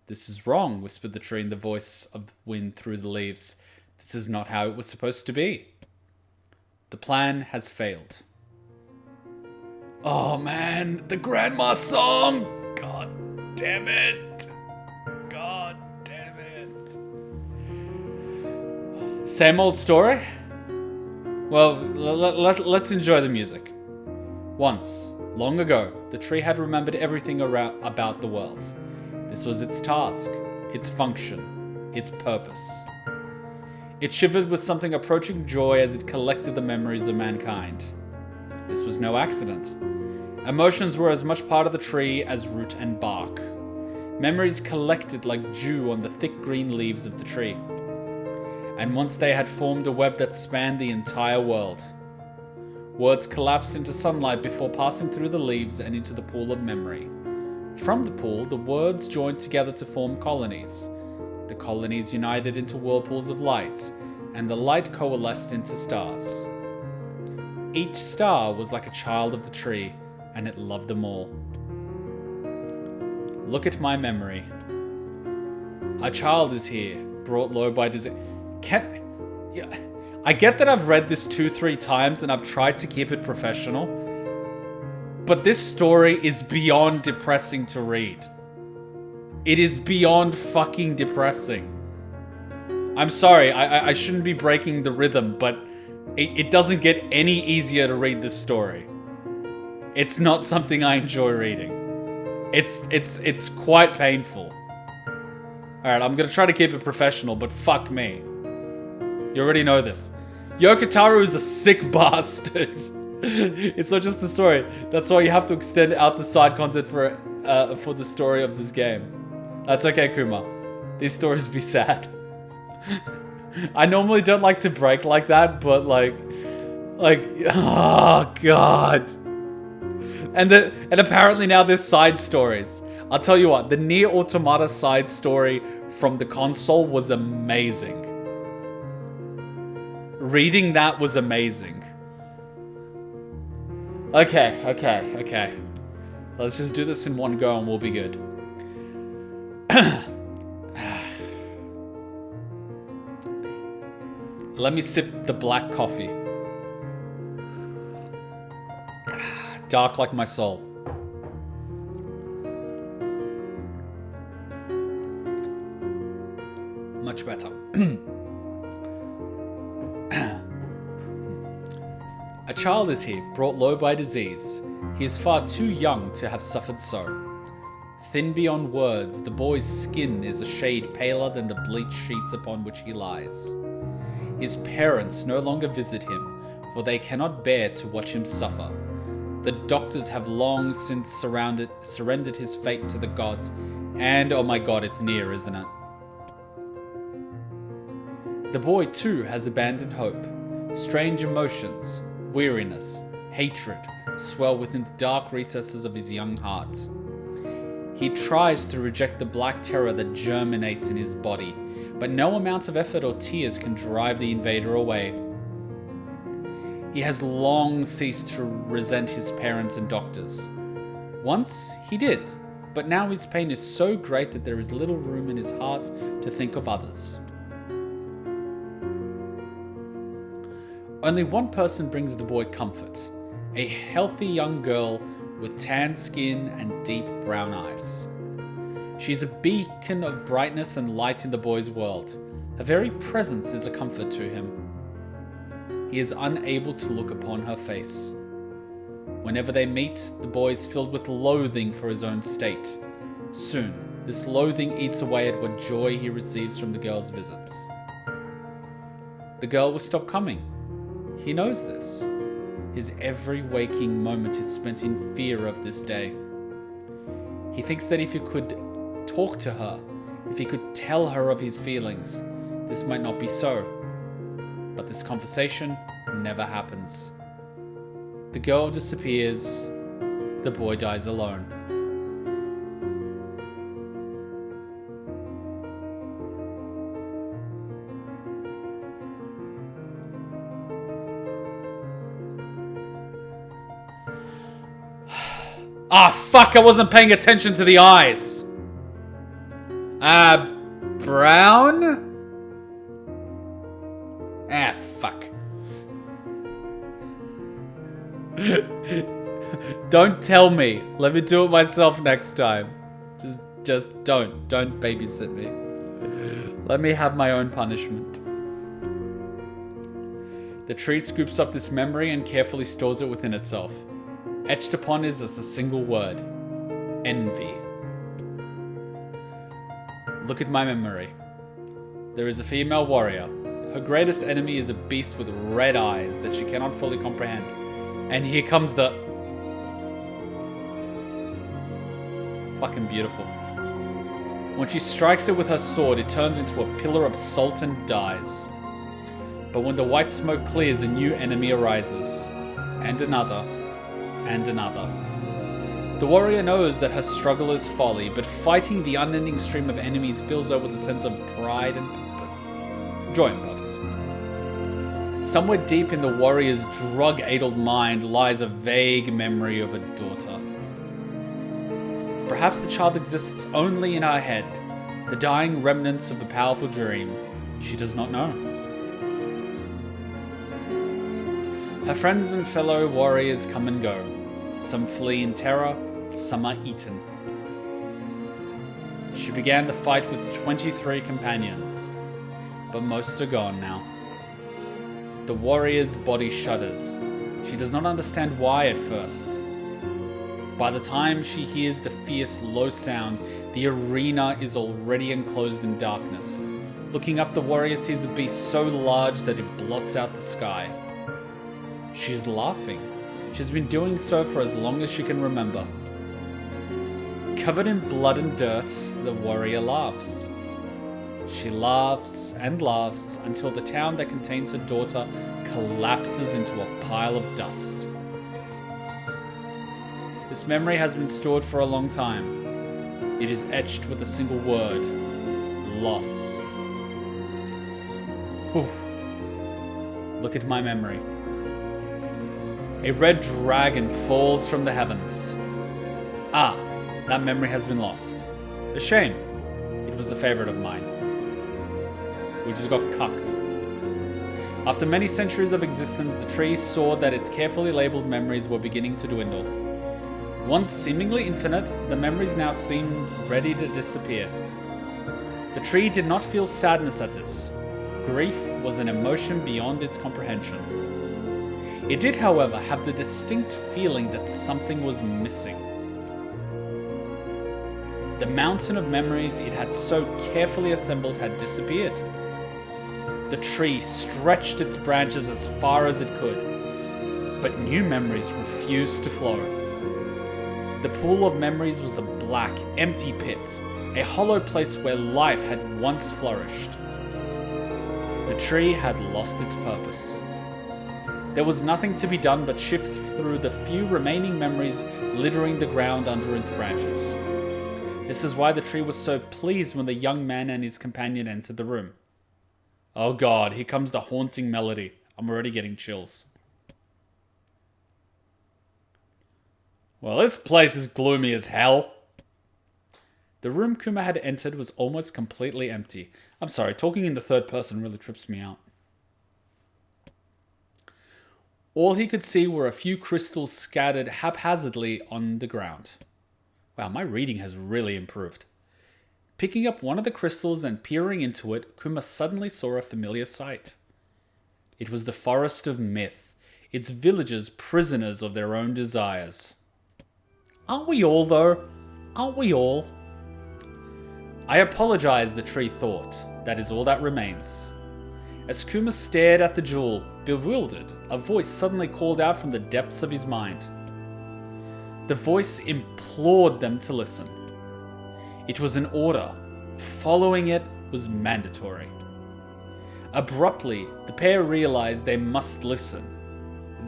This is wrong, whispered the tree in the voice of the wind through the leaves. This is not how it was supposed to be. The plan has failed. Oh man, the grandma song! God damn it! God damn it. Same old story? Well, let's enjoy the music. Once, long ago, the tree had remembered everything about the world. This was its task, its function, its purpose. It shivered with something approaching joy as it collected the memories of mankind. This was no accident. Emotions were as much part of the tree as root and bark. Memories collected like dew on the thick green leaves of the tree. And once they had formed a web that spanned the entire world. Words collapsed into sunlight before passing through the leaves and into the pool of memory. From the pool, the words joined together to form colonies. The colonies united into whirlpools of light, and the light coalesced into stars. Each star was like a child of the tree, and it loved them all. Look at my memory. A child is here, brought low by disease. I get that I've read this 2-3 times and I've tried to keep it professional, but this story is beyond depressing to read. It is beyond fucking depressing. I'm sorry, I shouldn't be breaking the rhythm, but it doesn't get any easier to read this story. It's not something I enjoy reading. It's quite painful. Alright, I'm gonna try to keep it professional, but fuck me. You already know this. Yoko Taro is a sick bastard. It's not just the story. That's why you have to extend out the side content for the story of this game. That's okay, Kuma. These stories be sad. I normally don't like to break like that, but like, oh god. And apparently now there's side stories. I'll tell you what, the NieR Automata side story from the console was amazing. Reading that was amazing. Okay. Let's just do this in one go and we'll be good. Let me sip the black coffee. Dark like my soul. Much better. A child is he, brought low by disease. He is far too young to have suffered so. Thin beyond words, the boy's skin is a shade paler than the bleached sheets upon which he lies. His parents no longer visit him, for they cannot bear to watch him suffer. The doctors have long since surrendered his fate to the gods, and oh my god, it's NieR, isn't it? The boy too has abandoned hope. Strange emotions, weariness, hatred swell within the dark recesses of his young heart. He tries to reject the black terror that germinates in his body, but no amount of effort or tears can drive the invader away. He has long ceased to resent his parents and doctors. Once he did, but now his pain is so great that there is little room in his heart to think of others. Only one person brings the boy comfort, a healthy young girl with tan skin and deep brown eyes. She's a beacon of brightness and light in the boy's world. Her very presence is a comfort to him. He is unable to look upon her face. Whenever they meet, the boy is filled with loathing for his own state. Soon, this loathing eats away at what joy he receives from the girl's visits. The girl will stop coming. He knows this. His every waking moment is spent in fear of this day. He thinks that if he could talk to her, if he could tell her of his feelings, this might not be so. But this conversation never happens. The girl disappears. The boy dies alone. Ah, fuck, I wasn't paying attention to the eyes. Brown? Ah, fuck. Don't tell me. Let me do it myself next time. Just don't. Don't babysit me. Let me have my own punishment. The tree scoops up this memory and carefully stores it within itself. Etched upon is just a single word. Envy. Look at my memory. There is a female warrior. Her greatest enemy is a beast with red eyes that she cannot fully comprehend. And here comes the... Fucking beautiful. When she strikes it with her sword, it turns into a pillar of salt and dies. But when the white smoke clears, a new enemy arises. And another. And another. The warrior knows that her struggle is folly, but fighting the unending stream of enemies fills her with a sense of pride and purpose. Joy and purpose. Somewhere deep in the warrior's drug-addled mind lies a vague memory of a daughter. Perhaps the child exists only in her head, the dying remnants of a powerful dream. She does not know. Her friends and fellow warriors come and go. Some flee in terror, some are eaten. She began the fight with 23 companions, but most are gone now. The warrior's body shudders. She does not understand why at first. By the time she hears the fierce low sound, the arena is already enclosed in darkness. Looking up, the warrior sees a beast so large that it blots out the sky. She's laughing. She's been doing so for as long as she can remember. Covered in blood and dirt, the warrior laughs. She laughs and laughs until the town that contains her daughter collapses into a pile of dust. This memory has been stored for a long time. It is etched with a single word: loss. Whew. Look at my memory. A red dragon falls from the heavens. Ah, that memory has been lost. A shame. It was a favorite of mine. We just got cucked. After many centuries of existence, the tree saw that its carefully labeled memories were beginning to dwindle. Once seemingly infinite, the memories now seemed ready to disappear. The tree did not feel sadness at this. Grief was an emotion beyond its comprehension. It did, however, have the distinct feeling that something was missing. The mountain of memories it had so carefully assembled had disappeared. The tree stretched its branches as far as it could, but new memories refused to flow. The pool of memories was a black, empty pit, a hollow place where life had once flourished. The tree had lost its purpose. There was nothing to be done but shift through the few remaining memories littering the ground under its branches. This is why the tree was so pleased when the young man and his companion entered the room. Oh god, here comes the haunting melody. I'm already getting chills. Well, this place is gloomy as hell. The room Kuma had entered was almost completely empty. I'm sorry, talking in the third person really trips me out. All he could see were a few crystals scattered haphazardly on the ground. Wow, my reading has really improved. Picking up one of the crystals and peering into it, Kuma suddenly saw a familiar sight. It was the Forest of Myth, its villagers prisoners of their own desires. Aren't we all, though? Aren't we all? I apologize, the tree thought. That is all that remains. As Kuma stared at the jewel, bewildered, a voice suddenly called out from the depths of his mind. The voice implored them to listen. It was an order. Following it was mandatory. Abruptly, the pair realized they must listen.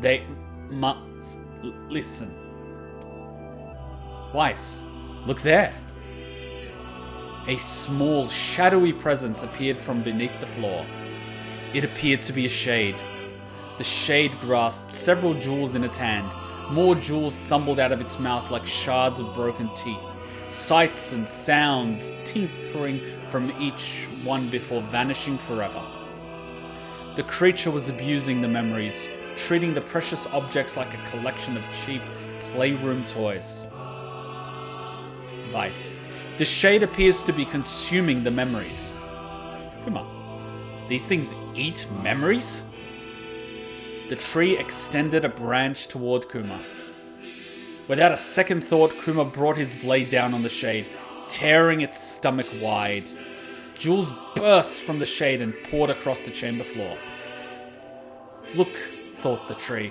They must listen. Weiss, look there. A small, shadowy presence appeared from beneath the floor. It appeared to be a shade. The shade grasped several jewels in its hand. More jewels tumbled out of its mouth like shards of broken teeth. Sights and sounds tinkering from each one before vanishing forever. The creature was abusing the memories, treating the precious objects like a collection of cheap playroom toys. Weiss. The shade appears to be consuming the memories. Kuma. These things eat memories? The tree extended a branch toward Kuma. Without a second thought, Kuma brought his blade down on the shade, tearing its stomach wide. Jewels burst from the shade and poured across the chamber floor. Look, thought the tree.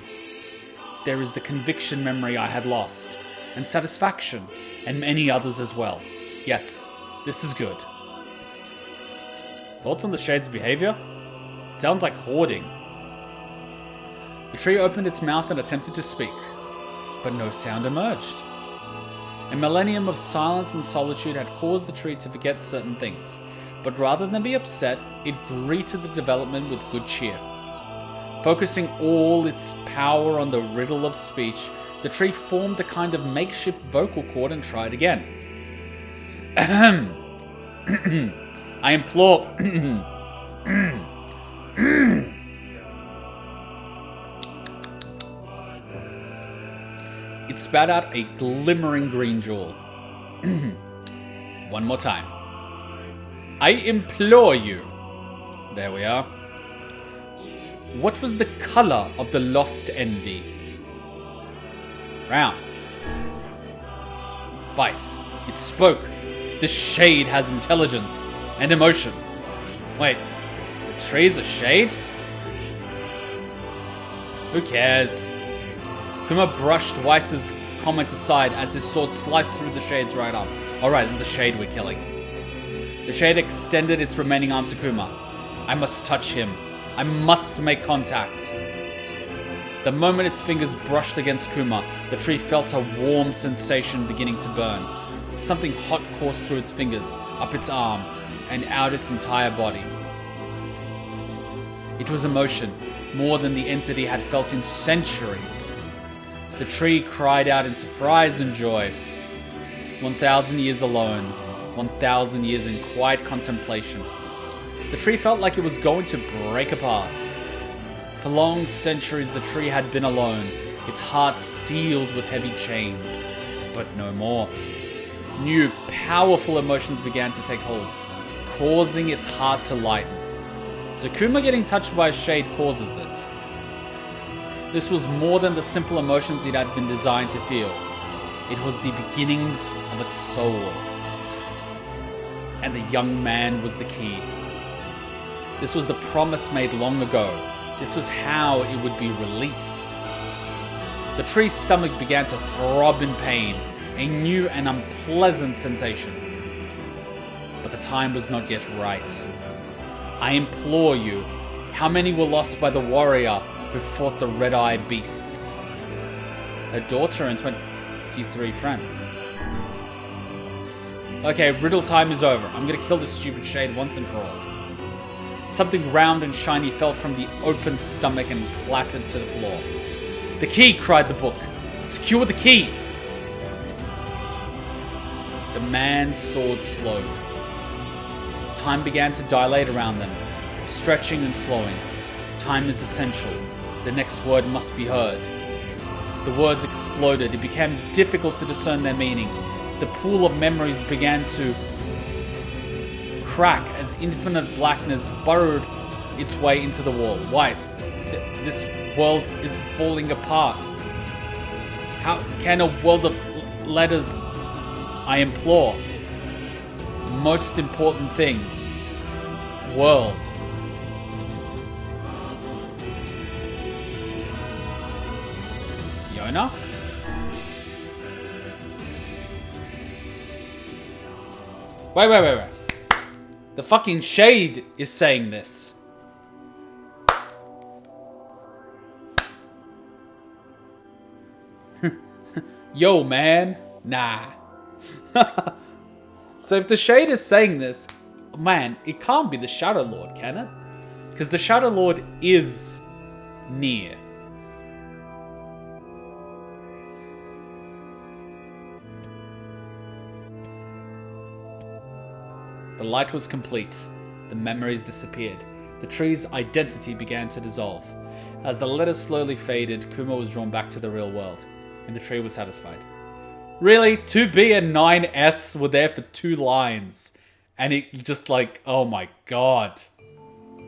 There is the conviction memory I had lost, and satisfaction, and many others as well. Yes, this is good. Thoughts on the shade's behavior? It sounds like hoarding. The tree opened its mouth and attempted to speak, but no sound emerged. A millennium of silence and solitude had caused the tree to forget certain things, but rather than be upset, it greeted the development with good cheer. Focusing all its power on the riddle of speech, the tree formed a kind of makeshift vocal cord and tried again. Ahem. I implore... It spat out a glimmering green jewel. One more time. I implore you. There we are. What was the color of the lost envy? Brown. Weiss. It spoke. This shade has intelligence and emotion. Wait, the tree's a shade? Who cares? Kuma brushed Weiss's comments aside as his sword sliced through the shade's right arm. Alright, this is the shade we're killing. The shade extended its remaining arm to Kuma. I must touch him. I must make contact. The moment its fingers brushed against Kuma, the tree felt a warm sensation beginning to burn. Something hot coursed through its fingers, up its arm, and out its entire body. It was emotion, more than the entity had felt in centuries. The tree cried out in surprise and joy. 1,000 years alone, 1,000 years in quiet contemplation. The tree felt like it was going to break apart. For long centuries the tree had been alone, its heart sealed with heavy chains. But no more. New, powerful emotions began to take hold, causing its heart to lighten. So Kuma getting touched by a shade causes this. This was more than the simple emotions it had been designed to feel. It was the beginnings of a soul. And the young man was the key. This was the promise made long ago. This was how it would be released. The tree's stomach began to throb in pain, a new and unpleasant sensation. But the time was not yet right. I implore you, how many were lost by the warrior who fought the red-eyed beasts? Her daughter and 23 friends. Okay, riddle time is over. I'm gonna kill this stupid shade once and for all. Something round and shiny fell from the open stomach and clattered to the floor. The key, cried the book. Secure the key. The man's sword slowed. Time began to dilate around them, stretching and slowing. Time is essential. The next word must be heard. The words exploded. It became difficult to discern their meaning. The pool of memories began to crack as infinite blackness burrowed its way into the wall. Weiss, this world is falling apart. How can a world of letters, I implore? Most important thing, world. Yona? Wait. The fucking shade is saying this. Yo, man. Nah. So if the shade is saying this, man, it can't be the Shadow Lord, can it? Because the Shadow Lord is NieR. The light was complete. The memories disappeared. The tree's identity began to dissolve. As the letters slowly faded, Kuma was drawn back to the real world, and the tree was satisfied. Really? 2B and 9S were there for 2 lines. And it just like, oh my god.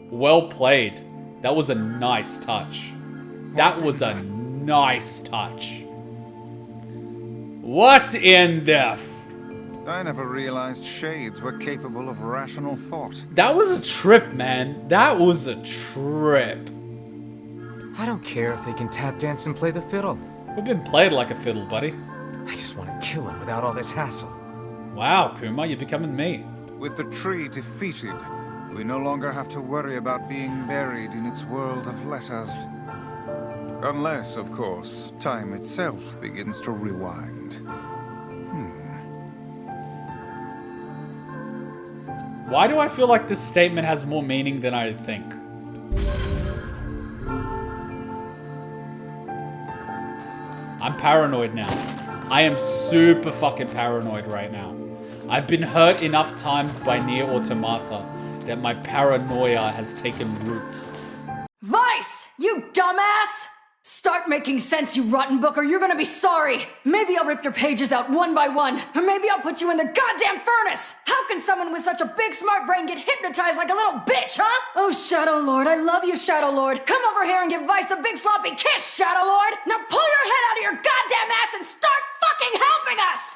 Well played. That was a nice touch. That was a nice touch. What in the I never realized shades were capable of rational thought. That was a trip, man. That was a trip. I don't care if they can tap dance and play the fiddle. We've been played like a fiddle, buddy. I just want to kill him without all this hassle. Wow, Kuma, you're becoming me. With the tree defeated, we no longer have to worry about being buried in its world of letters. Unless, of course, time itself begins to rewind. Why do I feel like this statement has more meaning than I think? I'm paranoid now. I am super fucking paranoid right now. I've been hurt enough times by NieR Automata that my paranoia has taken root. Weiss! You dumbass! Start making sense, you rotten book, or you're gonna be sorry! Maybe I'll rip your pages out one by one, or maybe I'll put you in the goddamn furnace! How can someone with such a big smart brain get hypnotized like a little bitch, huh? Oh, Shadow Lord, I love you, Shadow Lord! Come over here and give Weiss a big sloppy kiss, Shadow Lord! Now pull your head out of your goddamn ass and start fucking helping us!